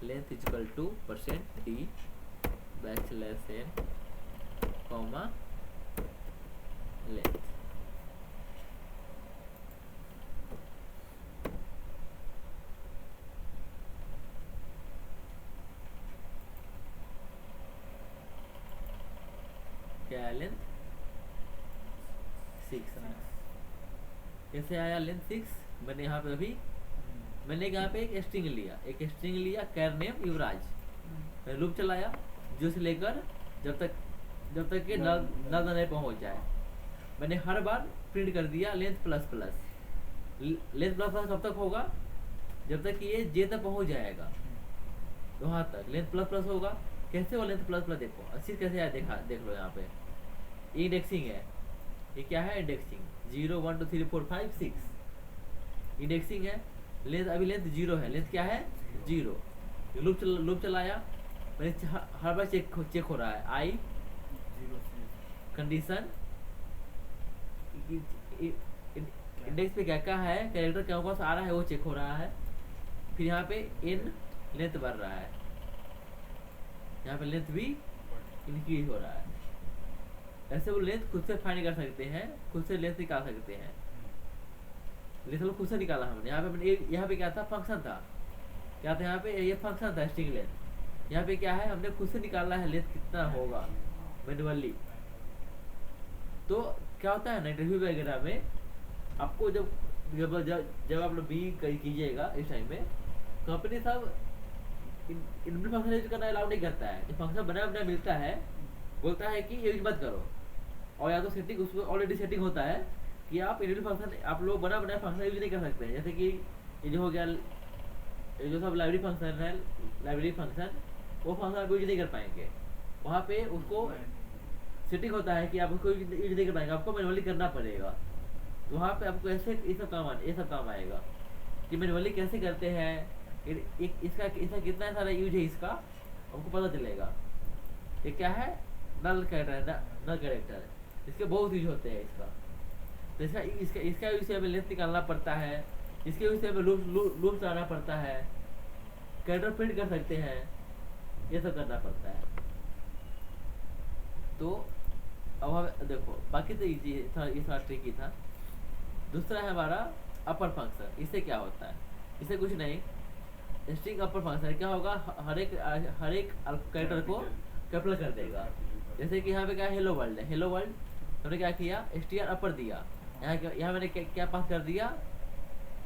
Speaker 1: length is equal to %d \n comma length। क्या है लेंथ 6 आया। कैसे आया लेंथ 6? मैंने यहाँ पे अभी मैंने यहाँ पे एक स्ट्रिंग लिया कैर नेम युवराज, मैंने लूप चलाया जो से लेकर जब तक कि नल नहीं पहुँच जाए। मैंने हर बार प्रिंट कर दिया length plus plus. Length plus plus कब तक होगा? जब तक कि ये जे तक पहुँच जाएगा, वहाँ तक लेंथ प्लस प्लस होगा। कैसे हो लेंथ प्लस प्लस? देखो अच्छी कैसे आया, देख लो यहाँ पे इंडेक्सिंग है। ये क्या है? इंडेक्सिंग 0 1 2 3 4 5 6 इंडेक्सिंग है। लेंथ अभी लेंथ 0 है, लेंथ क्या है? 0। लूप चलाया, मैंने हर बार चेक हो रहा है आई
Speaker 2: 0 से
Speaker 1: कंडीशन इंडेक्स पे क्या क्या है, कैरेक्टर क्या पास आ रहा है वो चेक हो रहा है। फिर यहाँ पे इन लेंथ बढ़ रहा है, यहाँ पे लेंथ भी इंक्रीज हो रहा है। ऐसे वो लेंथ खुद से फाइंड कर सकते हैं, खुद से लेंथ निकाल सकते हैं। लेंथ खुद से निकाला हमने। यहाँ पे क्या था? फंक्शन था। क्या था यहाँ पे? ये फंक्शन था स्ट्रिंग लेंथ। यहाँ पे क्या है? हमने खुद से निकालना है लेंथ कितना होगा मैन्युअली। तो क्या होता है ना इंटरव्यू वगैरह में आपको जब आप लोग बी कीजिएगा इस टाइम में, कंपनी सब इनबिल्ट फंक्शन यूज करना अलाउ नहीं करता है। जो फंक्शन बना बनाया मिलता है बोलता है कि यूज मत करो, और या तो सेटिंग उसमें ऑलरेडी सेटिंग होता है कि आप इनबिल्ट फंक्शन आप लोग बना बनाया फंक्शन यूज नहीं कर सकते हैं। जैसे कि ये जो हो गया, ये जो सब लाइब्रेरी फंक्शन है, लाइब्रेरी फंक्शन वो फंक्शन आप यूज नहीं कर पाएंगे। वहाँ पे उसको सेटिंग होता है कि आप उसको यूज नहीं कर पाएंगे, आपको मैनुअली करना पड़ेगा। तो वहाँ पे आपको ऐसे ये सब काम आएगा कि मैनुअली कैसे करते हैं, इसका कितना सारा यूज है इसका हमको पता चलेगा। ये क्या है? नल कैरेक्टर, इसके बहुत यूज होते हैं इसका। तो इसका यूज से हमें लेंथ निकालना पड़ता है, इसके यूज से हमें लूप चलाना पड़ता है, कैरेक्टर प्रिंट कर सकते हैं, ये सब करना पड़ता है। तो अब हम देखो बाकी तो इजी था, ये सारा ट्रिकी था। दूसरा है हमारा अपर फंक्शन। इससे क्या होता है? इससे कुछ नहीं, स्ट्रिंग अपर फंक्शन क्या होगा? हर एक कैरेक्टर को कैपिटल कर देगा। जैसे कि यहाँ पे क्या हेलो वर्ल्ड है, हेलो वर्ल्ड हमने क्या किया? str अपर दिया। यहाँ मैंने क्या पास कर दिया?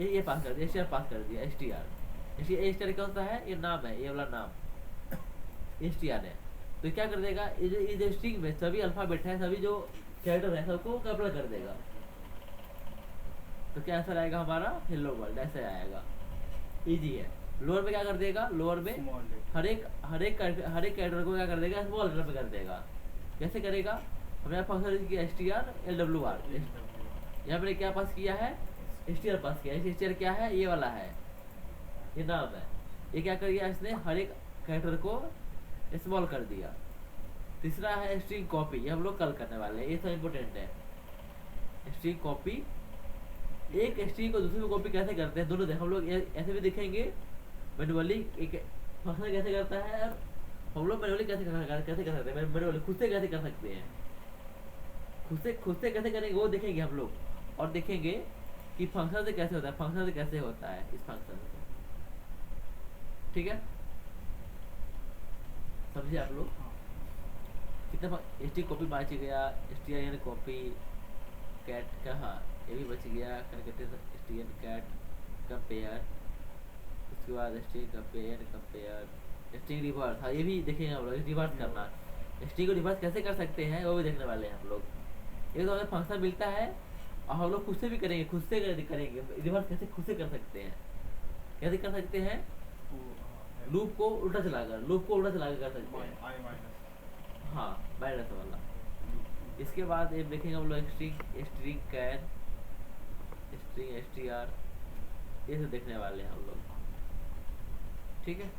Speaker 1: ये पास कर दिया, str पास कर दिया। str कौन सा है? ये नाम है, ये वाला नाम str है। तो क्या कर देगा? ये जो स्ट्रिंग में सभी अल्फाबेट है, सभी जो कैरेक्टर है सबको कैपिटल कर देगा। तो क्या आंसर आएगा हमारा? हेलो वर्ल्ड ऐसे आएगा। इजी है। लोअर में क्या कर देगा? लोअर में हर एक कैरेक्टर को क्या कर देगा? स्मॉल लेटर में कर देगा। कैसे करेगा? हमने फंक्शन किया str lwr। यहाँ पे क्या पास किया है? str पास किया। str क्या है? ये वाला है, ये नाम है। ये क्या कर दिया इसने? हर एक कैरेक्टर को स्मॉल कर दिया। तीसरा है स्ट्रिंग कॉपी, ये हम लोग कल करने वाले हैं, ये सब इम्पोर्टेंट है। स्ट्रिंग कॉपी, एक स्ट्रिंग को दूसरे में कॉपी कैसे करते हैं दोनों हम लोग ऐसे भी देखेंगे। मैनुअली एक फंक्शन कैसे करता है, हम लोग मैनुअली कैसे कर सकते हैं, मैनुअली खुद से कैसे कर सकते हैं, खुद से कैसे करेंगे वो देखेंगे हम लोग। और देखेंगे कि फंक्शन से कैसे होता है, फंक्शन से कैसे होता है इस फंक्शन से। ठीक है, समझे आप लोग? कितना स्ट्रिंग कॉपी बच गया? str कॉपी कैट का, हाँ ये भी बच गया। str कैट कंपेयर, उसके बाद स्ट्रिंग कंपेयर स्ट्रिंग रिवर्स, हाँ ये भी देखेंगे हम लोग। रिवर्स करना, स्ट्रिंग को रिवर्स कैसे कर सकते हैं वो भी देखने वाले हैं हम लोग। एक तो हमें फंक्शन मिलता है और हम लोग खुद से भी करेंगे, रिवर्स कैसे खुद से कर सकते हैं, कैसे कर सकते हैं? लूप को उल्टा चलाकर कर सकते हैं। हाँ माइनस वाला। इसके बाद ये देखेंगे हम लोग स्ट्रिंग कैर, स्ट्रिंग str, ये सब देखने वाले हैं हम लोग। ठीक है।